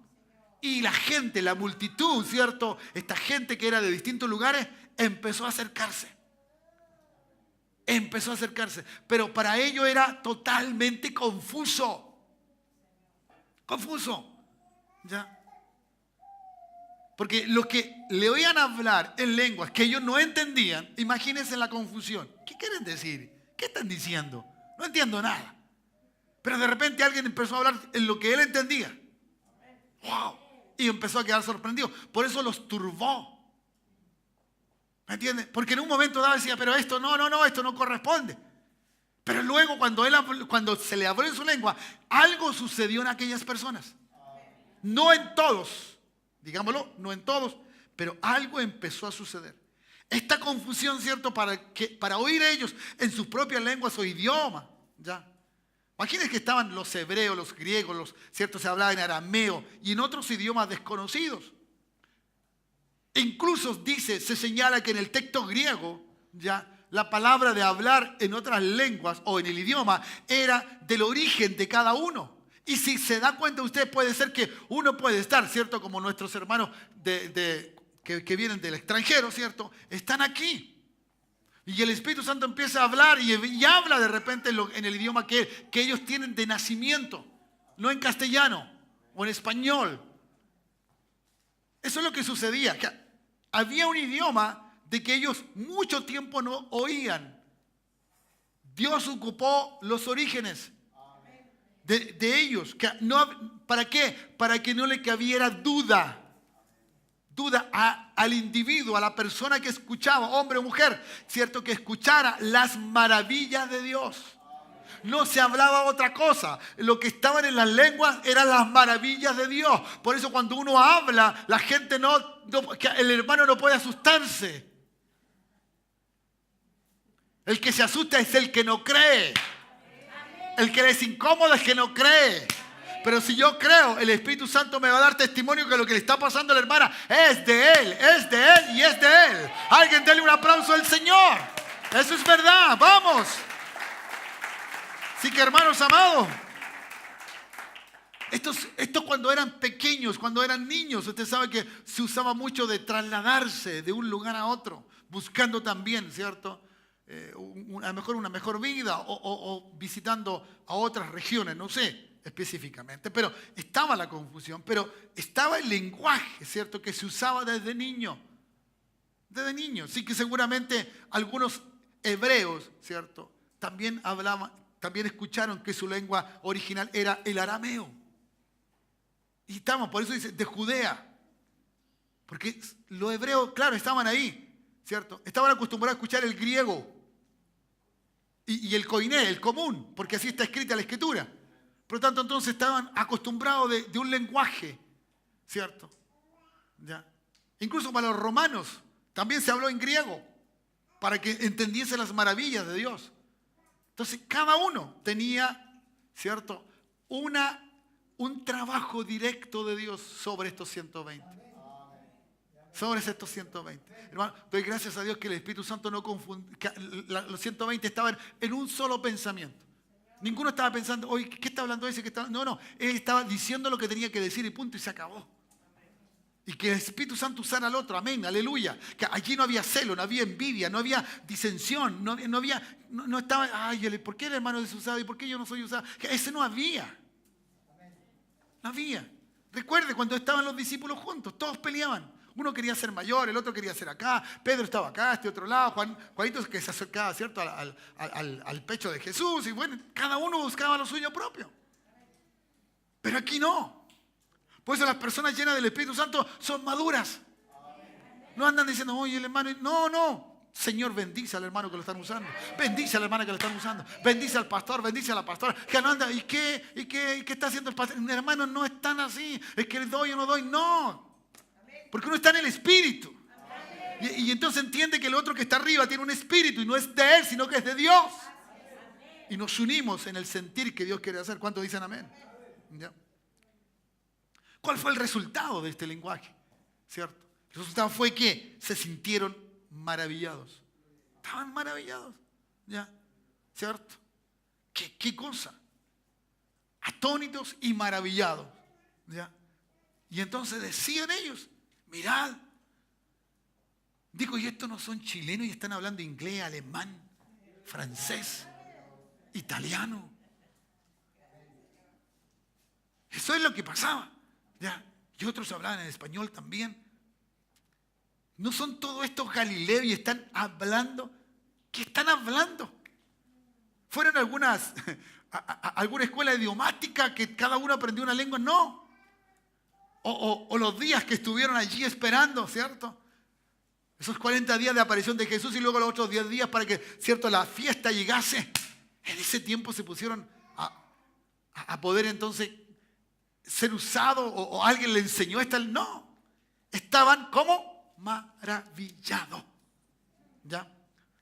Y la gente, la multitud, ¿cierto? Esta gente que era de distintos lugares, empezó a acercarse. Empezó a acercarse. Pero para ellos era totalmente confuso. Confuso. ¿Ya? Porque los que le oían hablar en lenguas que ellos no entendían, imagínense la confusión. ¿Qué quieren decir? ¿Qué están diciendo? No entiendo nada. Pero de repente alguien empezó a hablar en lo que él entendía. ¡Wow! Y empezó a quedar sorprendido. Por eso los turbó. ¿Me entiendes? Porque en un momento dado decía, pero esto esto no corresponde. Pero luego cuando se le habló en su lengua, algo sucedió en aquellas personas. No en todos, digámoslo, no en todos, pero algo empezó a suceder. Esta confusión, ¿cierto? Para oír ellos en sus propias lenguas o idiomas, ¿ya? Imagínense que estaban los hebreos, los griegos, ¿cierto? Se hablaba en arameo y en otros idiomas desconocidos. Incluso se señala que en el texto griego, ya, la palabra de hablar en otras lenguas o en el idioma era del origen de cada uno. Y si se da cuenta usted, puede ser que uno puede estar, ¿cierto? Como nuestros hermanos que vienen del extranjero, ¿cierto? Están aquí. Y el Espíritu Santo empieza a hablar y habla de repente en el idioma que ellos tienen de nacimiento, no en castellano o en español. Eso es lo que sucedía. Que había un idioma de que ellos mucho tiempo no oían. Dios ocupó los orígenes. de ellos. Que no, ¿para qué? Para que no le cabiera duda al individuo, a la persona que escuchaba, hombre o mujer, ¿cierto? Que escuchara las maravillas de Dios. No se hablaba otra cosa. Lo que estaban en las lenguas eran las maravillas de Dios. Por eso cuando uno habla, la gente el hermano no puede asustarse. El que se asusta es el que no cree. El que es incómodo es que no cree. Pero si yo creo, el Espíritu Santo me va a dar testimonio que lo que le está pasando a la hermana es de Él y es de Él. Alguien déle un aplauso al Señor. Eso es verdad, vamos. Así que hermanos amados, estos cuando eran pequeños, cuando eran niños, usted sabe que se usaba mucho de trasladarse de un lugar a otro, buscando también, ¿cierto? Una mejor vida o visitando a otras regiones, no sé específicamente, pero estaba la confusión, pero estaba el lenguaje, ¿cierto? Que se usaba desde niño. Desde niño. Sí que seguramente algunos hebreos, ¿cierto? También escucharon que su lengua original era el arameo. Y por eso dice, de Judea. Porque los hebreos, claro, estaban ahí, ¿cierto? Estaban acostumbrados a escuchar el griego y el koiné, el común, porque así está escrita la escritura. Por lo tanto, entonces estaban acostumbrados de un lenguaje, ¿cierto? ¿Ya? Incluso para los romanos también se habló en griego, para que entendiesen las maravillas de Dios. Entonces, cada uno tenía, ¿cierto?, un trabajo directo de Dios sobre estos 120. Sobre estos 120. Hermano, doy gracias a Dios que el Espíritu Santo no confundió, que los 120 estaban en un solo pensamiento. Ninguno estaba pensando, oye, ¿qué está hablando ese? No, él estaba diciendo lo que tenía que decir y punto, y se acabó. Y que el Espíritu Santo usara al otro, amén, aleluya. Que allí no había celo, no había envidia, no había disensión, no estaba, ay, ¿por qué el hermano es usado y por qué yo no soy usado? Que ese no había. No había. Recuerde cuando estaban los discípulos juntos, todos peleaban. Uno quería ser mayor, el otro quería ser acá, Pedro estaba acá, este otro lado, Juanito que se acercaba, ¿cierto?, al pecho de Jesús, y bueno, cada uno buscaba lo suyo propio. Pero aquí no. Por eso las personas llenas del Espíritu Santo son maduras. No andan diciendo, oye, el hermano, no. Señor, bendice al hermano que lo están usando. Bendice a la hermana que lo están usando. Bendice al pastor, bendice a la pastora. Que no anda, ¿y qué está haciendo el pastor? Hermano, no es tan así. Es que doy o no doy. No. Porque uno está en el Espíritu. Y entonces entiende que el otro que está arriba tiene un espíritu y no es de él, sino que es de Dios. Y nos unimos en el sentir que Dios quiere hacer. ¿Cuántos dicen amén? ¿Ya? ¿Cuál fue el resultado de este lenguaje? ¿Cierto? El resultado fue que se sintieron maravillados. Estaban maravillados. ¿Ya? ¿Cierto? ¿Qué cosa? Atónitos y maravillados. ¿Ya? Y entonces decían ellos, mirad. Digo, y estos no son chilenos y están hablando inglés, alemán, francés, italiano. Eso es lo que pasaba. ¿Ya? Y otros hablaban en español también. No son todos estos galileos y están hablando. ¿Qué están hablando? ¿Fueron alguna escuela idiomática que cada uno aprendió una lengua? No. O los días que estuvieron allí esperando, ¿cierto? Esos 40 días de aparición de Jesús y luego los otros 10 días para que, ¿cierto?, la fiesta llegase. En ese tiempo se pusieron a poder entonces ser usados o alguien le enseñó esta. No. Estaban como maravillados. ¿Ya?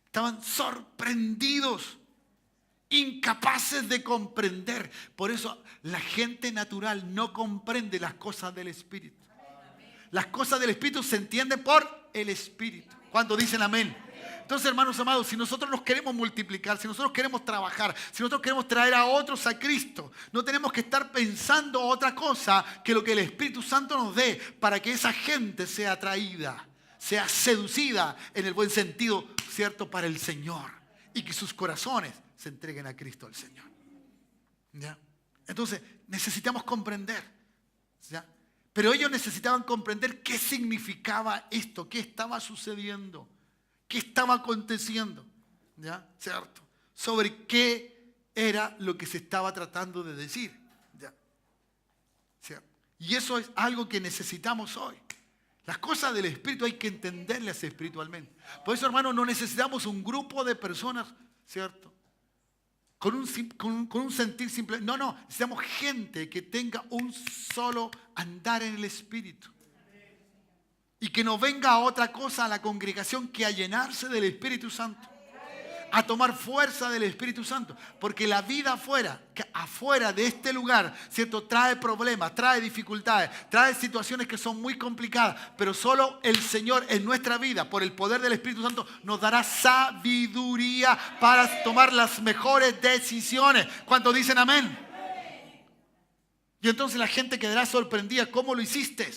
Estaban sorprendidos. Incapaces de comprender. Por eso la gente natural no comprende las cosas del Espíritu. Las cosas del Espíritu se entienden por el Espíritu. ¿Cuántos dicen amén? Entonces, hermanos amados, si nosotros nos queremos multiplicar, si nosotros queremos trabajar, si nosotros queremos traer a otros a Cristo, no tenemos que estar pensando otra cosa que lo que el Espíritu Santo nos dé para que esa gente sea atraída, sea seducida en el buen sentido, ¿cierto?, para el Señor. Y que sus corazones se entreguen a Cristo el Señor. ¿Ya? Entonces necesitamos comprender. ¿Ya? Pero ellos necesitaban comprender qué significaba esto, qué estaba sucediendo, qué estaba aconteciendo. ¿Ya? ¿Cierto? Sobre qué era lo que se estaba tratando de decir. ¿Ya? ¿Cierto? Y eso es algo que necesitamos hoy. Las cosas del Espíritu hay que entenderlas espiritualmente. Por eso, hermano, no necesitamos un grupo de personas, ¿cierto? Con un sentir simple. No, necesitamos gente que tenga un solo andar en el Espíritu. Y que no venga a otra cosa a la congregación que a llenarse del Espíritu Santo. A tomar fuerza del Espíritu Santo. Porque la vida afuera de este lugar, ¿cierto? Trae problemas, trae dificultades, trae situaciones que son muy complicadas. Pero solo el Señor en nuestra vida, por el poder del Espíritu Santo, nos dará sabiduría para tomar las mejores decisiones. ¿Cuántos dicen amén? Y entonces la gente quedará sorprendida. ¿Cómo lo hiciste?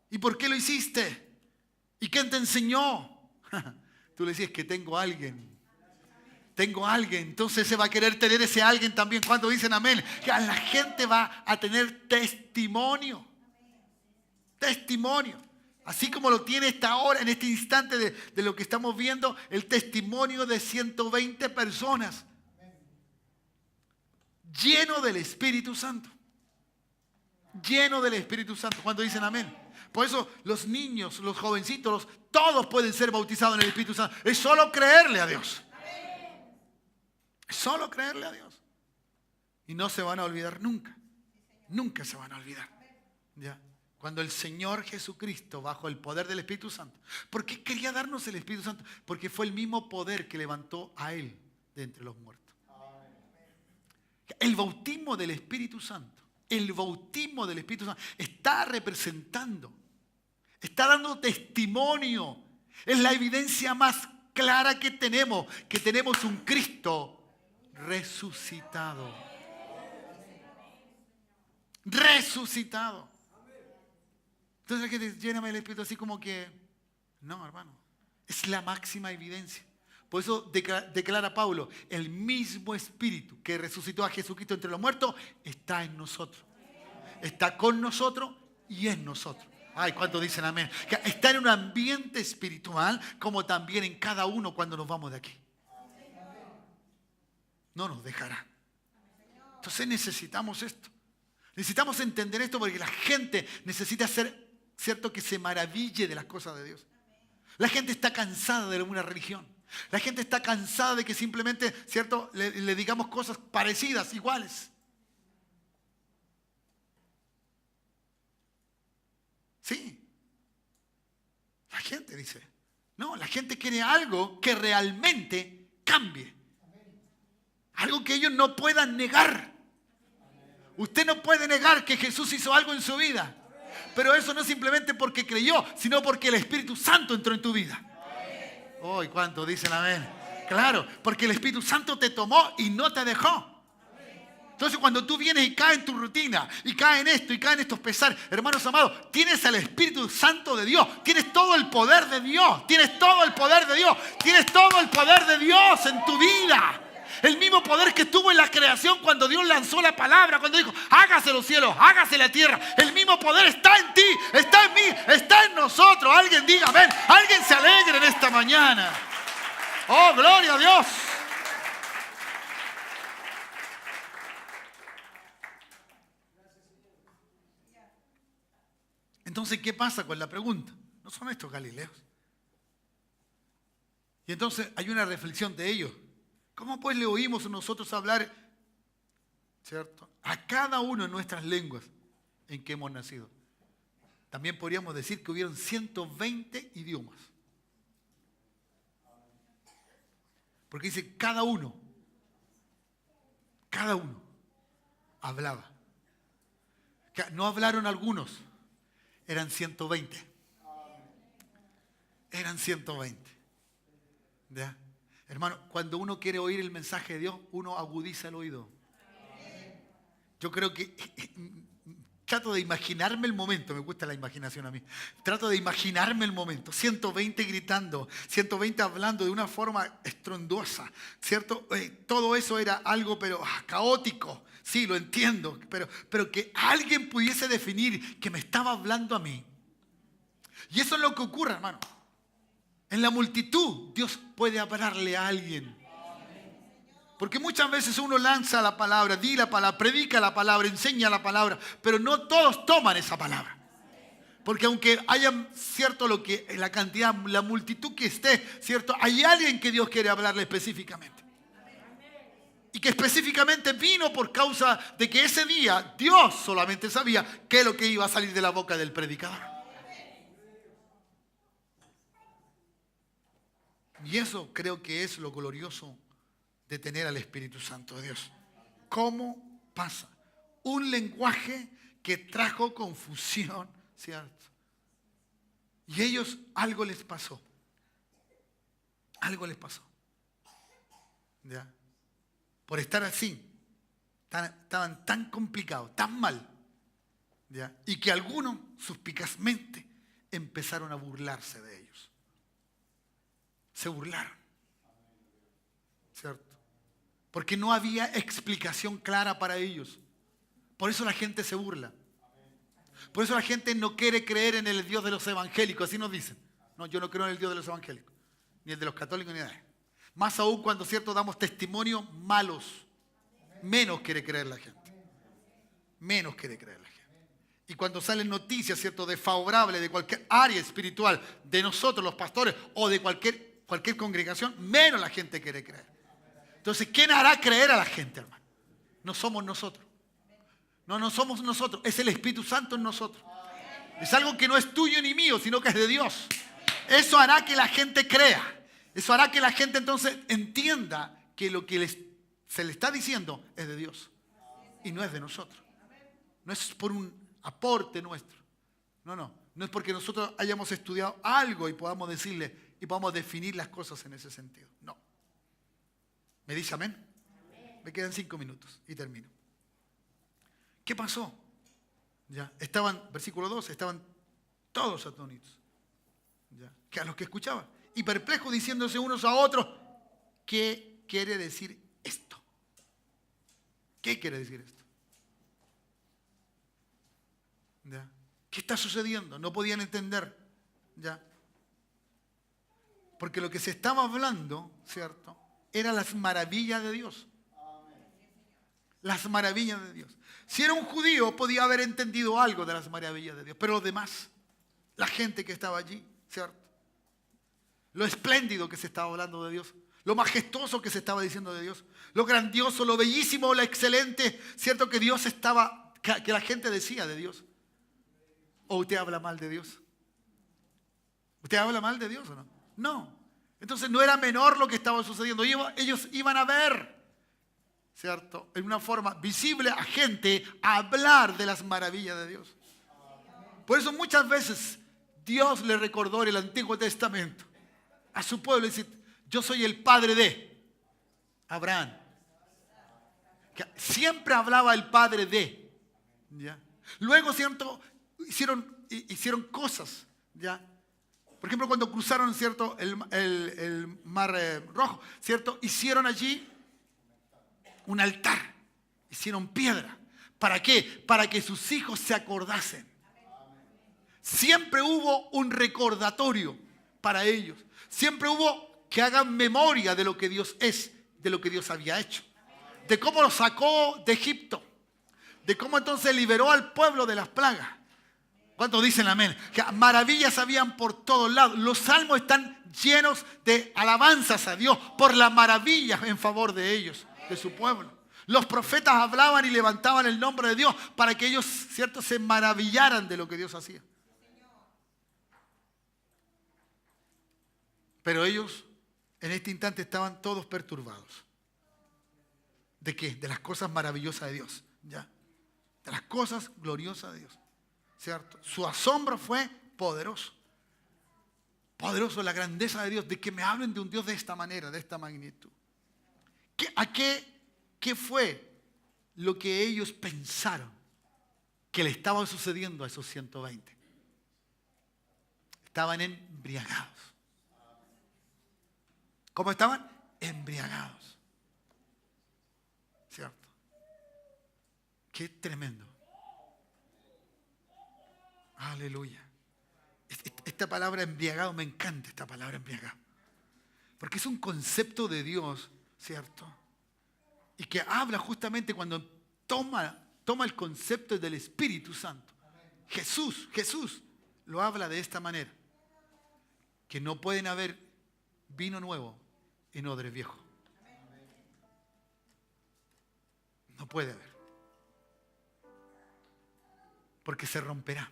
¿Y por qué lo hiciste? ¿Y quién te enseñó? Tú le decías que tengo a alguien. Tengo a alguien. Entonces se va a querer tener ese alguien también. ¿Cuántos dicen amén? Que la gente va a tener testimonio. Testimonio. Así como lo tiene esta hora, en este instante de lo que estamos viendo, el testimonio de 120 personas. Lleno del Espíritu Santo. Lleno del Espíritu Santo. ¿Cuántos dicen amén? Por eso los niños, los jovencitos, todos pueden ser bautizados en el Espíritu Santo. Es solo creerle a Dios. Es solo creerle a Dios. Y no se van a olvidar nunca. Nunca se van a olvidar. ¿Ya? Cuando el Señor Jesucristo, bajo el poder del Espíritu Santo. ¿Por qué quería darnos el Espíritu Santo? Porque fue el mismo poder que levantó a Él de entre los muertos. El bautismo del Espíritu Santo. El bautismo del Espíritu Santo está representando. Está dando testimonio. Es la evidencia más clara que tenemos un Cristo resucitado. Resucitado. Entonces, que te lléname el Espíritu así como que, no, hermano, es la máxima evidencia. Por eso declara Pablo, el mismo Espíritu que resucitó a Jesucristo entre los muertos está en nosotros. Está con nosotros y en nosotros. Ay, ¿cuántos dicen amén? Está en un ambiente espiritual como también en cada uno cuando nos vamos de aquí. No nos dejará. Entonces necesitamos esto. Necesitamos entender esto porque la gente necesita ser, cierto, que se maraville de las cosas de Dios. La gente está cansada de alguna religión. La gente está cansada de que simplemente, cierto, le digamos cosas parecidas, iguales. Sí. La gente dice. No, la gente quiere algo que realmente cambie. Algo que ellos no puedan negar. Usted no puede negar que Jesús hizo algo en su vida. Pero eso no es simplemente porque creyó, sino porque el Espíritu Santo entró en tu vida. Hoy, ¿cuántos dicen amén? Claro, porque el Espíritu Santo te tomó y no te dejó. Entonces cuando tú vienes y caes en tu rutina, y caes en esto, y caes en estos pesares, hermanos amados, tienes al Espíritu Santo de Dios, tienes todo el poder de Dios, tienes todo el poder de Dios, tienes todo el poder de Dios en tu vida. El mismo poder que estuvo en la creación cuando Dios lanzó la palabra, cuando dijo, hágase los cielos, hágase la tierra. El mismo poder está en ti, está en mí, está en nosotros. Alguien diga amén, alguien se alegre en esta mañana. Oh, gloria a Dios. Entonces, ¿qué pasa con la pregunta? No son estos Galileos. Y entonces hay una reflexión de ellos. ¿Cómo pues le oímos nosotros hablar, cierto, a cada uno en nuestras lenguas en que hemos nacido? También podríamos decir que hubieron 120 idiomas. Porque dice cada uno hablaba. No hablaron algunos, eran 120. Eran 120. ¿Ya? Hermano, cuando uno quiere oír el mensaje de Dios, uno agudiza el oído. Yo creo que trato de imaginarme el momento, me gusta la imaginación a mí. Trato de imaginarme el momento, 120 gritando, 120 hablando de una forma estruendosa, ¿cierto? Todo eso era algo pero caótico, sí, lo entiendo, pero que alguien pudiese definir que me estaba hablando a mí. Y eso es lo que ocurre, hermano. En la multitud, Dios puede hablarle a alguien. Porque muchas veces uno lanza la palabra, di la palabra, predica la palabra, enseña la palabra, pero no todos toman esa palabra. Porque aunque haya, cierto, lo que la cantidad, la multitud que esté, cierto, hay alguien que Dios quiere hablarle específicamente. Y que específicamente vino por causa de que ese día Dios solamente sabía qué es lo que iba a salir de la boca del predicador. Y eso creo que es lo glorioso de tener al Espíritu Santo de Dios. ¿Cómo pasa? Un lenguaje que trajo confusión, ¿cierto? Y ellos, algo les pasó. Algo les pasó. ¿Ya? Por estar así, estaban tan complicados, tan mal, ¿ya? Y que algunos, suspicazmente, empezaron a burlarse de ellos. Se burlaron, ¿cierto? Porque no había explicación clara para ellos. Por eso la gente se burla. Por eso la gente no quiere creer en el Dios de los evangélicos, así nos dicen. No, yo no creo en el Dios de los evangélicos, ni el de los católicos, ni nada. Más aún cuando, cierto, damos testimonios malos. Menos quiere creer la gente. Menos quiere creer la gente. Y cuando salen noticias, cierto, desfavorables de cualquier área espiritual, de nosotros los pastores o de cualquier congregación, menos la gente quiere creer. Entonces, ¿quién hará creer a la gente, hermano? No somos nosotros. No somos nosotros. Es el Espíritu Santo en nosotros. Es algo que no es tuyo ni mío, sino que es de Dios. Eso hará que la gente crea. Eso hará que la gente entonces entienda que lo que se le está diciendo es de Dios. Y no es de nosotros. No es por un aporte nuestro. No es porque nosotros hayamos estudiado algo y podamos decirle y podamos definir las cosas en ese sentido. No. ¿Me dice amén? Me quedan 5 minutos y termino. ¿Qué pasó? Ya, versículo 2, estaban todos atónitos. Ya, que a los que escuchaban. Y perplejos diciéndose unos a otros, ¿qué quiere decir esto? ¿Qué quiere decir esto? ¿Ya? ¿Qué está sucediendo? No podían entender. ¿Ya? Porque lo que se estaba hablando, ¿cierto? Eran las maravillas de Dios. Las maravillas de Dios. Si era un judío, podía haber entendido algo de las maravillas de Dios. Pero los demás, la gente que estaba allí, ¿cierto? Lo espléndido que se estaba hablando de Dios. Lo majestuoso que se estaba diciendo de Dios. Lo grandioso, lo bellísimo, lo excelente. ¿Cierto que Dios estaba, que la gente decía de Dios? ¿O usted habla mal de Dios? ¿Usted habla mal de Dios o no? No. Entonces no era menor lo que estaba sucediendo. Ellos iban a ver, ¿cierto? En una forma visible a gente a hablar de las maravillas de Dios. Por eso muchas veces Dios le recordó en el Antiguo Testamento a su pueblo y dice, yo soy el padre de Abraham. Que siempre hablaba el padre de. ¿Ya? Luego, ¿cierto? Hicieron cosas. ¿Ya? Por ejemplo, cuando cruzaron, ¿cierto? el Mar Rojo, ¿cierto? Hicieron allí un altar. Hicieron piedra. ¿Para qué? Para que sus hijos se acordasen. Siempre hubo un recordatorio para ellos. Siempre hubo que hagan memoria de lo que Dios es, de lo que Dios había hecho. De cómo los sacó de Egipto. De cómo entonces liberó al pueblo de las plagas. ¿Cuántos dicen amén? Que maravillas habían por todos lados. Los salmos están llenos de alabanzas a Dios por las maravillas en favor de ellos, de su pueblo. Los profetas hablaban y levantaban el nombre de Dios para que ellos, ¿cierto?, se maravillaran de lo que Dios hacía. Pero ellos en este instante estaban todos perturbados. ¿De qué? De las cosas maravillosas de Dios. ¿Ya? De las cosas gloriosas de Dios. ¿Cierto? Su asombro fue poderoso. Poderoso la grandeza de Dios. De que me hablen de un Dios de esta manera, de esta magnitud. ¿Qué fue lo que ellos pensaron que le estaba sucediendo a esos 120? Estaban embriagados. ¿Cómo estaban? Embriagados. ¿Cierto? Qué tremendo. Aleluya. Esta palabra embriagado, me encanta esta palabra embriagado. Porque es un concepto de Dios, ¿cierto? y que habla justamente cuando toma el concepto del Espíritu Santo. Jesús lo habla de esta manera, que no pueden haber vino nuevo en odres viejos. No puede haber, porque se romperá.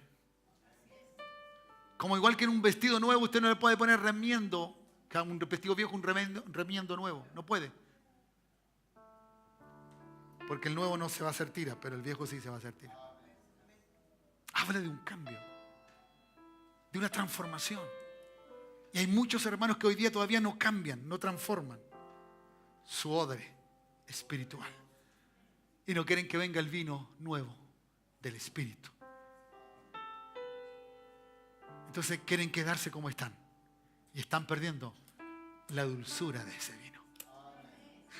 Como igual que en un vestido nuevo usted no le puede poner remiendo, que a un vestido viejo un remiendo nuevo, no puede. Porque el nuevo no se va a hacer tira, pero el viejo sí se va a hacer tira. Habla de un cambio, de una transformación. Y hay muchos hermanos que hoy día todavía no cambian, no transforman su odre espiritual. Y no quieren que venga el vino nuevo del Espíritu. Entonces quieren quedarse como están. Y están perdiendo la dulzura de ese vino.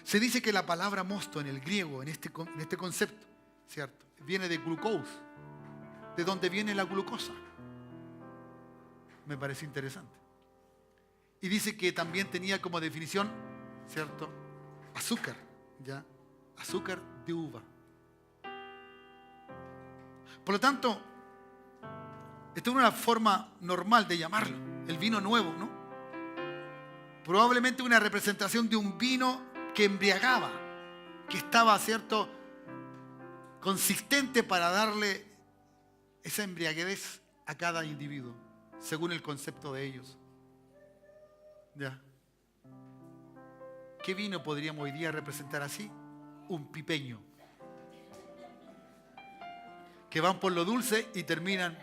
Se dice que la palabra mosto en el griego, en este concepto, ¿cierto?, viene de glucose, de donde viene la glucosa. Me parece interesante. Y dice que también tenía como definición, ¿cierto?, azúcar, ¿ya? Azúcar de uva. Por lo tanto, esta es una forma normal de llamarlo, el vino nuevo, ¿no? Probablemente una representación de un vino que embriagaba, que estaba, ¿cierto?, consistente para darle esa embriaguez a cada individuo, según el concepto de ellos. ¿Ya? ¿Qué vino podríamos hoy día representar así? Un pipeño. Que van por lo dulce y terminan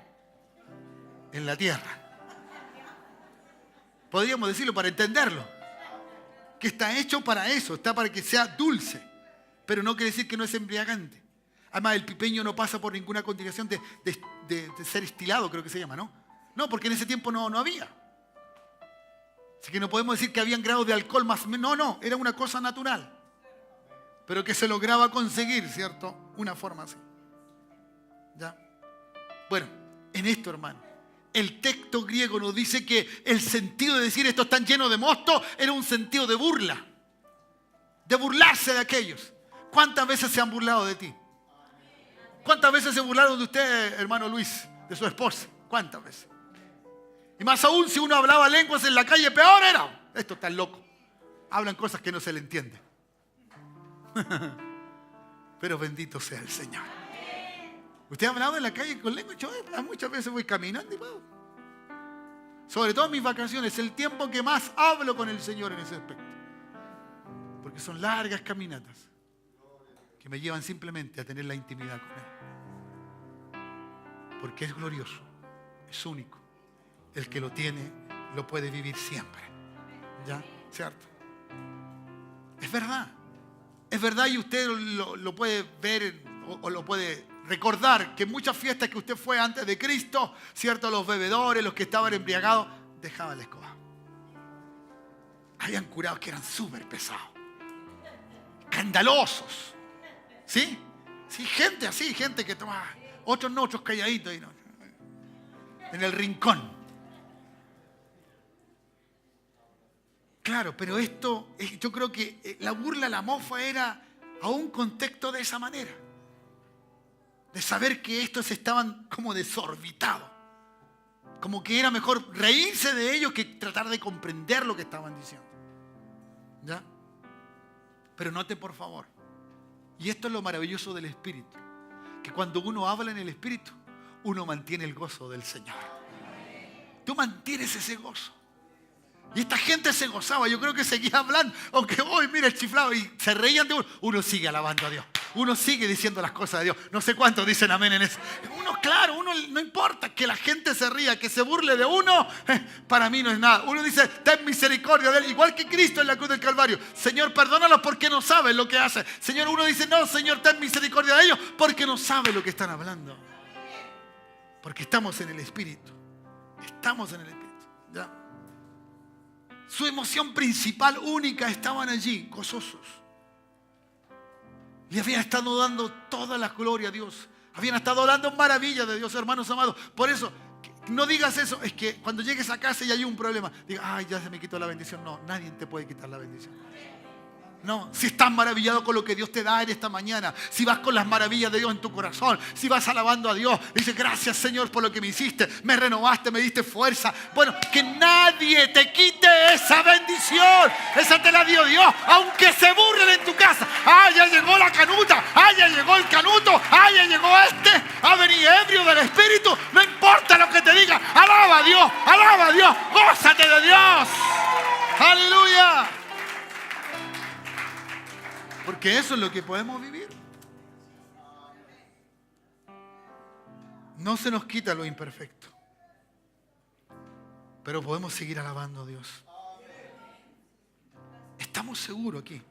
en la tierra. Podríamos decirlo para entenderlo. Que está hecho para eso, está para que sea dulce. Pero no quiere decir que no es embriagante. Además, el pipeño no pasa por ninguna continuación de ser estilado, creo que se llama, ¿no? No, porque en ese tiempo no había. Así que no podemos decir que habían grados de alcohol más. No, era una cosa natural. Pero que se lograba conseguir, ¿cierto? Una forma así. ¿Ya? Bueno, en esto, hermano, el texto griego nos dice que el sentido de decir esto están llenos de mosto era un sentido de burla. De burlarse de aquellos. ¿Cuántas veces se han burlado de ti? ¿Cuántas veces se burlaron de usted, hermano Luis, de su esposa? ¿Cuántas veces? Y más aún si uno hablaba lenguas en la calle, peor era. Esto está loco. Hablan cosas que no se le entienden. Pero bendito sea el Señor. ¿Usted ha hablado en la calle con lengua? Yo muchas veces voy caminando y puedo. Sobre todo en mis vacaciones, el tiempo que más hablo con el Señor en ese aspecto. Porque son largas caminatas que me llevan simplemente a tener la intimidad con Él. Porque es glorioso, es único. El que lo tiene, lo puede vivir siempre. ¿Ya? ¿Cierto? Es verdad. Es verdad y usted lo puede ver o lo puede recordar que en muchas fiestas que usted fue antes de Cristo, ¿cierto? Los bebedores, los que estaban embriagados, dejaban la escoba. Habían curados que eran súper pesados. Escandalosos. ¿Sí? Sí, gente así, gente que toma. Otros no, otros calladitos ahí, no. En el rincón. Claro, pero esto, yo creo que la burla, la mofa era a un contexto de esa manera. De saber que estos estaban como desorbitados. Como que era mejor reírse de ellos que tratar de comprender lo que estaban diciendo. ¿Ya? Pero note por favor. Y esto es lo maravilloso del Espíritu. Que cuando uno habla en el Espíritu, uno mantiene el gozo del Señor. Tú mantienes ese gozo. Y esta gente se gozaba, yo creo que seguía hablando, aunque hoy mira el chiflado y se reían de uno. Uno sigue alabando a Dios, uno sigue diciendo las cosas de Dios. No sé cuántos dicen amén en eso. Uno no importa que la gente se ría, que se burle de uno, para mí no es nada. Uno dice, ten misericordia de él, igual que Cristo en la cruz del Calvario. Señor, perdónalos porque no saben lo que hacen. Señor, uno dice, no, Señor, ten misericordia de ellos porque no saben lo que están hablando. Porque estamos en el Espíritu. Estamos en el Espíritu. ¿Ya? Su emoción principal, única, estaban allí, gozosos. Le habían estado dando toda la gloria a Dios. Habían estado hablando maravillas de Dios, hermanos amados. Por eso, no digas eso. Es que cuando llegues a casa y hay un problema, diga, ay, ya se me quitó la bendición. No, nadie te puede quitar la bendición. No, si estás maravillado con lo que Dios te da en esta mañana, si vas con las maravillas de Dios en tu corazón, si vas alabando a Dios, dices gracias Señor por lo que me hiciste, me renovaste, me diste fuerza. Bueno, que nadie te quite esa bendición, esa te la dio Dios, aunque se burlen en tu casa. Ah, ya llegó la canuta, ah, ya llegó el canuto, ah, ya llegó este, ha venido ebrio del Espíritu. No importa lo que te diga, alaba a Dios, gózate de Dios. Aleluya. Porque eso es lo que podemos vivir. No se nos quita lo imperfecto, pero podemos seguir alabando a Dios. Estamos seguros aquí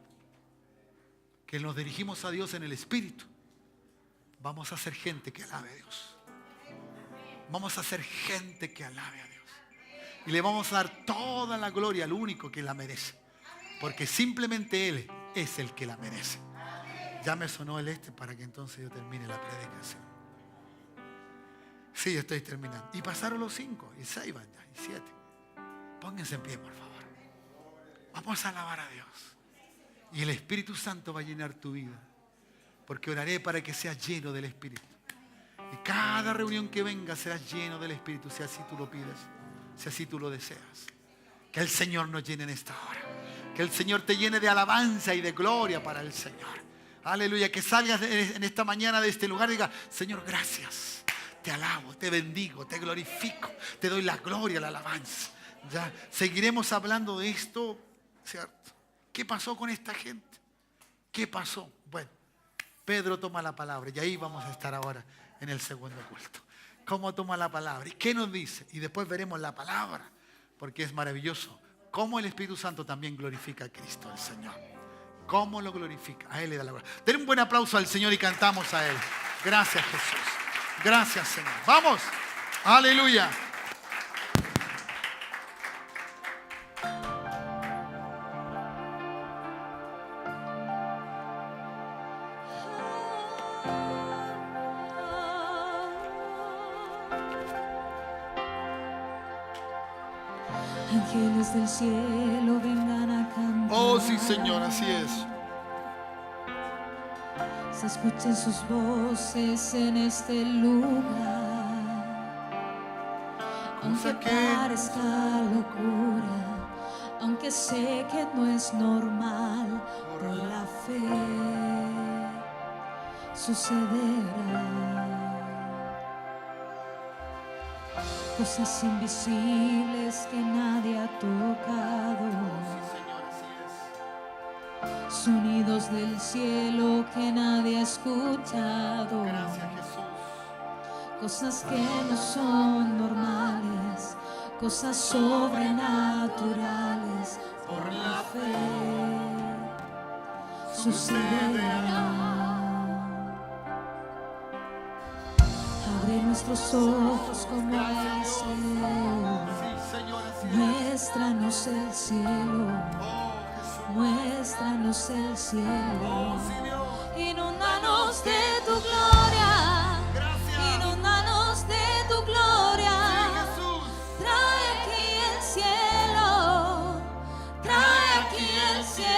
que nos dirigimos a Dios en el Espíritu. Vamos a ser gente que alabe a Dios. Vamos a ser gente que alabe a Dios. Y le vamos a dar toda la gloria al único que la merece. Porque simplemente Él es el que la merece. Ya me sonó el para que entonces yo termine la predicación. Sí, estoy terminando. Y pasaron los 5, y 6 van ya, y 7. Pónganse en pie, por favor. Vamos a alabar a Dios. Y el Espíritu Santo va a llenar tu vida. Porque oraré para que seas lleno del Espíritu. Y cada reunión que venga serás lleno del Espíritu, si así tú lo pides, si así tú lo deseas. Que el Señor nos llene en esta hora. Que el Señor te llene de alabanza y de gloria para el Señor. Aleluya. Que salgas en esta mañana de este lugar y digas, Señor, gracias. Te alabo, te bendigo, te glorifico. Te doy la gloria, la alabanza. Ya seguiremos hablando de esto, ¿cierto? ¿Qué pasó con esta gente? ¿Qué pasó? Bueno, Pedro toma la palabra y ahí vamos a estar ahora en el segundo culto. ¿Cómo toma la palabra? ¿Y qué nos dice? Y después veremos la palabra, porque es maravilloso. Cómo el Espíritu Santo también glorifica a Cristo, el Señor. Cómo lo glorifica. A Él le da la gloria. Denle un buen aplauso al Señor y cantamos a Él. Gracias, Jesús. Gracias, Señor. Vamos. Aleluya. Ángeles del cielo vengan a cantar. Oh, sí, Señor, así es. Se escuchen sus voces en este lugar. Aunque parezca locura, aunque sé que no es normal, por la fe sucederá. Cosas invisibles que nadie ha tocado. Sonidos del cielo que nadie ha escuchado. Gracias, Jesús. Cosas que no son normales, cosas sobrenaturales, por la fe sucederá. Abre nuestros ojos como el cielo, muéstranos el cielo, muéstranos el cielo, inúndanos de tu gloria, inúndanos de tu gloria, trae aquí el cielo, trae aquí el cielo.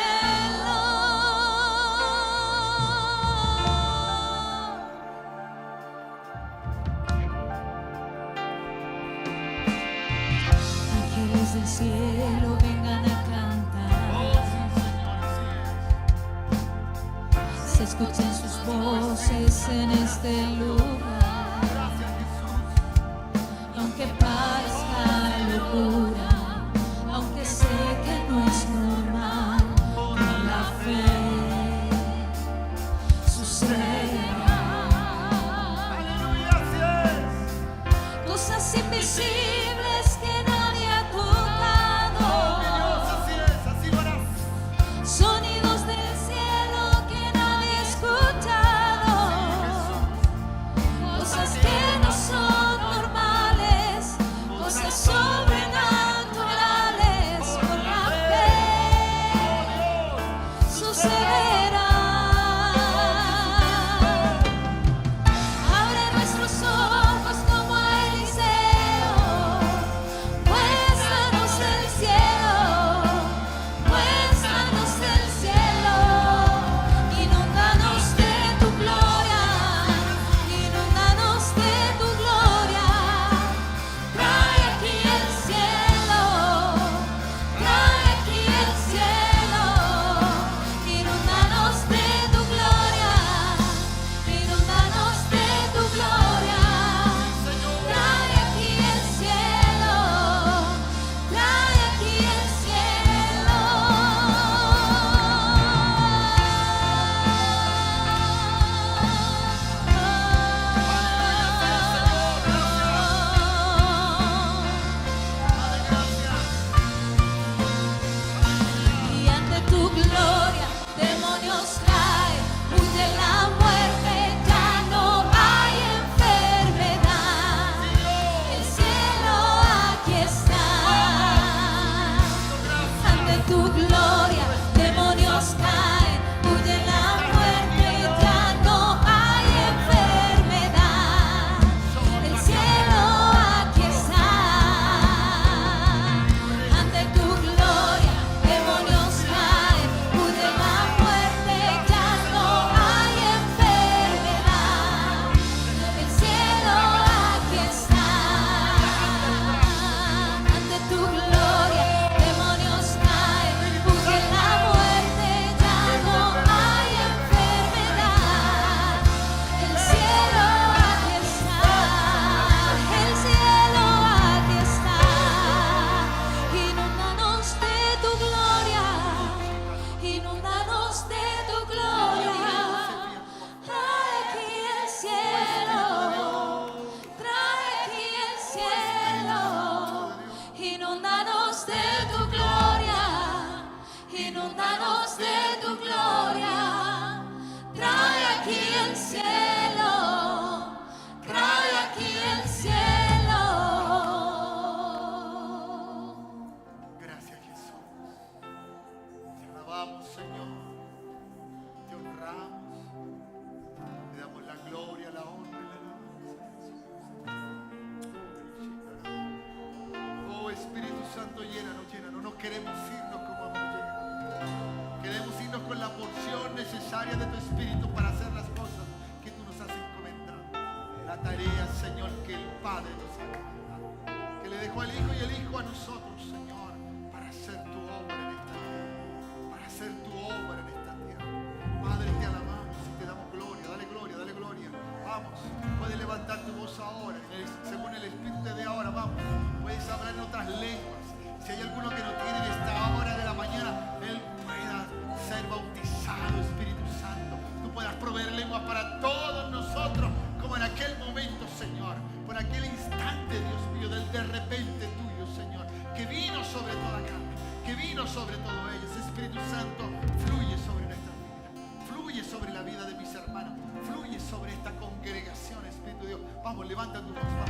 Del cielo vengan a cantar. Se escuchen sus voces en este lugar. Aunque parezca locura, aunque sé que no es normal, por la fe sucederá. Cosas invisibles que nadie ha tocado. Sonidos del cielo que nadie ha escuchado. queremos irnos como hemos llegado. Queremos irnos con la porción necesaria de tu Espíritu para hacer las cosas que tú nos has encomendado. La tarea, Señor, que el Padre nos ha encomendado, que le dejó al Hijo y el Hijo a nosotros, Señor, para hacer tu obra en esta tierra. Para hacer tu obra en esta tierra. Padre, te alabamos y te damos gloria. Dale gloria, dale gloria. Vamos, puedes levantar tu voz ahora, según el Espíritu de ahora, vamos. Puedes hablar en otras lenguas. Si hay alguno que no tiene en esta hora de la mañana, él pueda ser bautizado, Espíritu Santo. Tú puedas proveer lenguas para todos nosotros, como en aquel momento, Señor. Por aquel instante, Dios mío, del de repente tuyo, Señor, que vino sobre toda carne, que vino sobre todo ellos. Espíritu Santo, fluye sobre nuestra vida, fluye sobre la vida de mis hermanos, fluye sobre esta congregación, Espíritu de Dios. Vamos, levanta tu voz, vamos.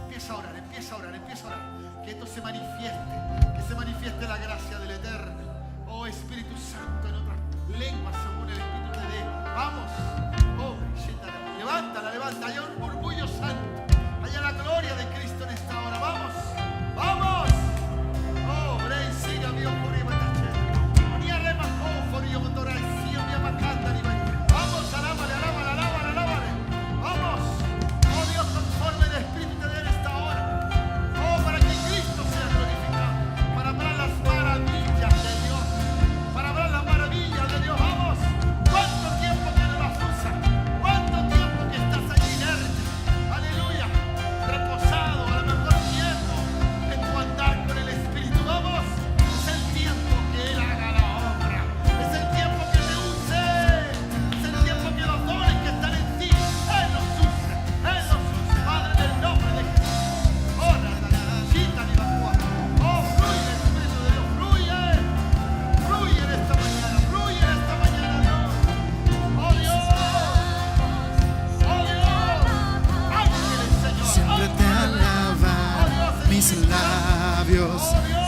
Empieza a orar, empieza a orar, empieza a orar. Que esto se manifieste, que se manifieste la gracia del Eterno. Oh Espíritu Santo, en otras lenguas según el Espíritu te dé. Vamos. Oh, levántala, levanta. Haya un murmullo santo. Haya la gloria de Cristo en esta hora. Vamos. Vamos. Oh, Brei, siga mi ocurrido. Vamos, alábale, alábale, alábale, alábale. Vamos. Oh Dios, conforme el Espíritu te dé en esta hora. Oh, para que Cristo sea glorificado. Para hablar las maravillas de Dios. Para hablar las maravillas de Dios. Vamos. ¿Cuánto tiempo que no las usas? ¿Cuánto tiempo que estás allí inerte? Aleluya. Reposado, a lo mejor tiempo en tu andar con el Espíritu. Vamos. Es el tiempo que Él haga la obra. Es el tiempo que te use. Es el tiempo que los dones que están en ti, Él los use. Él los use. Padre, en el nombre de Jesús. Oh, Chita, ni Bakua. Oh, fluye, Espíritu de Dios. Fluye. Fluye en esta mañana. Fluye en esta mañana, Dios. Oh, Dios. Oh, Dios. Ángeles, Señor. Siempre te alaban mis labios,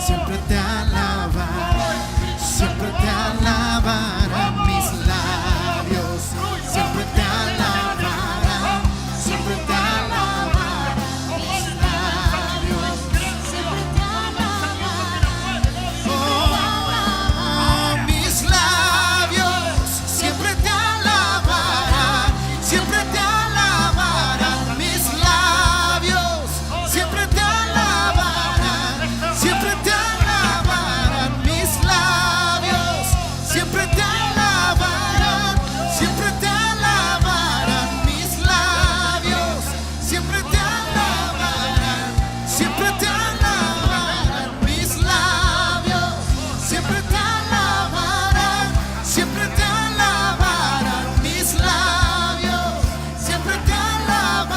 siempre te alaban, siempre te alabarán mis labios, siempre te alabarán, siempre te alabarán mis labios. Oh, mis labios, siempre te alabarán, siempre te alabarán mis labios, siempre te alabarán, siempre te alabarán mis labios, siempre te alabarán, siempre te alabarán mis labios, siempre te alabarán, siempre te alabarán mis labios, siempre te alabarán, siempre te alabarán mis labios, siempre te alabarán,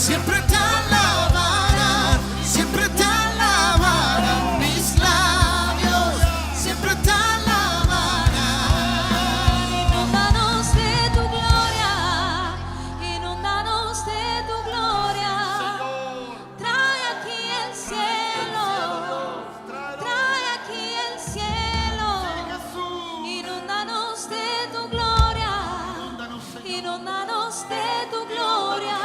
siempre te alabarán, siempre te alabarán mis labios, siempre te alabarán. Inúndanos de tu gloria, inúndanos de tu gloria. Trae aquí el cielo, trae aquí el cielo. Inúndanos de tu gloria, inúndanos de tu gloria.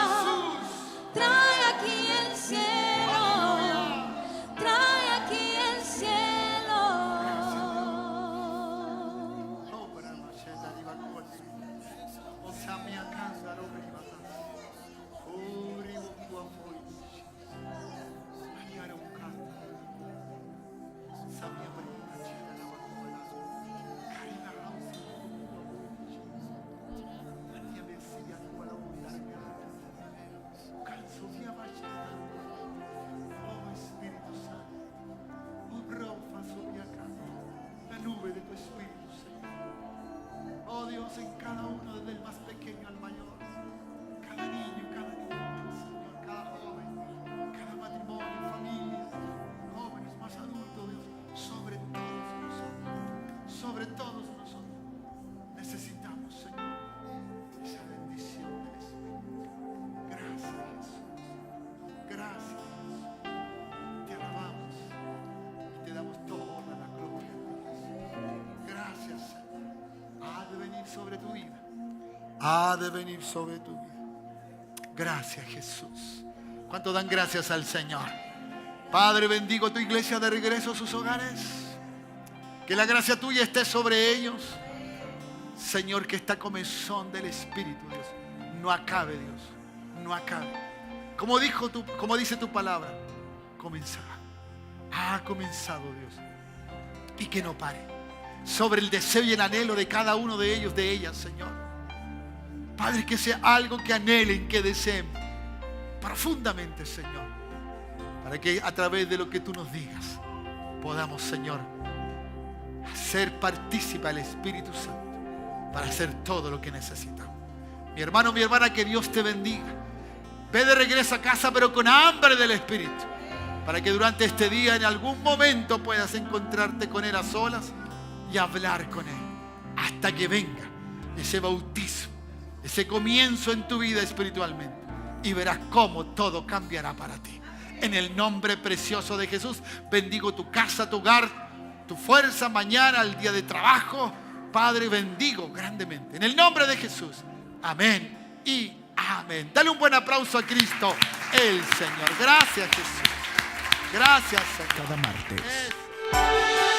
Trae aquí el cielo, trae aquí el cielo. Oh Espíritu Santo, ropa sobre acá, la nube de tu Espíritu, Señor. Oh Dios, en cada uno, desde el más pequeño al mayor, cada niño, Señor, cada joven, cada matrimonio, familias, jóvenes más adultos, Dios, sobre todos nosotros, necesitamos, Señor, esa bendición del Espíritu. Gracias, Jesús. Gracias, Jesús. Te alabamos y te damos toda la gloria. Gracias, Señor. Ha de venir sobre tu vida. Ha de venir sobre tu vida. Gracias, Jesús. ¿Cuánto dan gracias al Señor? Padre, bendigo tu iglesia de regreso a sus hogares. Que la gracia tuya esté sobre ellos. Señor, que esta comezón del Espíritu, Dios, no acabe, Dios. No acabe. Como dice tu palabra, comenzará. Ha comenzado, Dios. Y que no pare. Sobre el deseo y el anhelo de cada uno de ellos, de ellas, Señor. Padre, que sea algo que anhelen, que deseen profundamente, Señor. Para que a través de lo que tú nos digas, podamos, Señor, hacer partícipe al Espíritu Santo para hacer todo lo que necesitamos. Mi hermano, mi hermana, que Dios te bendiga. Ve de regreso a casa, pero con hambre del Espíritu, para que durante este día en algún momento puedas encontrarte con Él a solas y hablar con Él hasta que venga ese bautismo, ese comienzo en tu vida espiritualmente, y verás cómo todo cambiará para ti. En el nombre precioso de Jesús, bendigo tu casa, tu hogar, tu fuerza mañana, el día de trabajo. Padre, bendigo grandemente. En el nombre de Jesús. Amén y amén. Dale un buen aplauso a Cristo, el Señor. Gracias, Jesús. Gracias, Señor. Cada martes.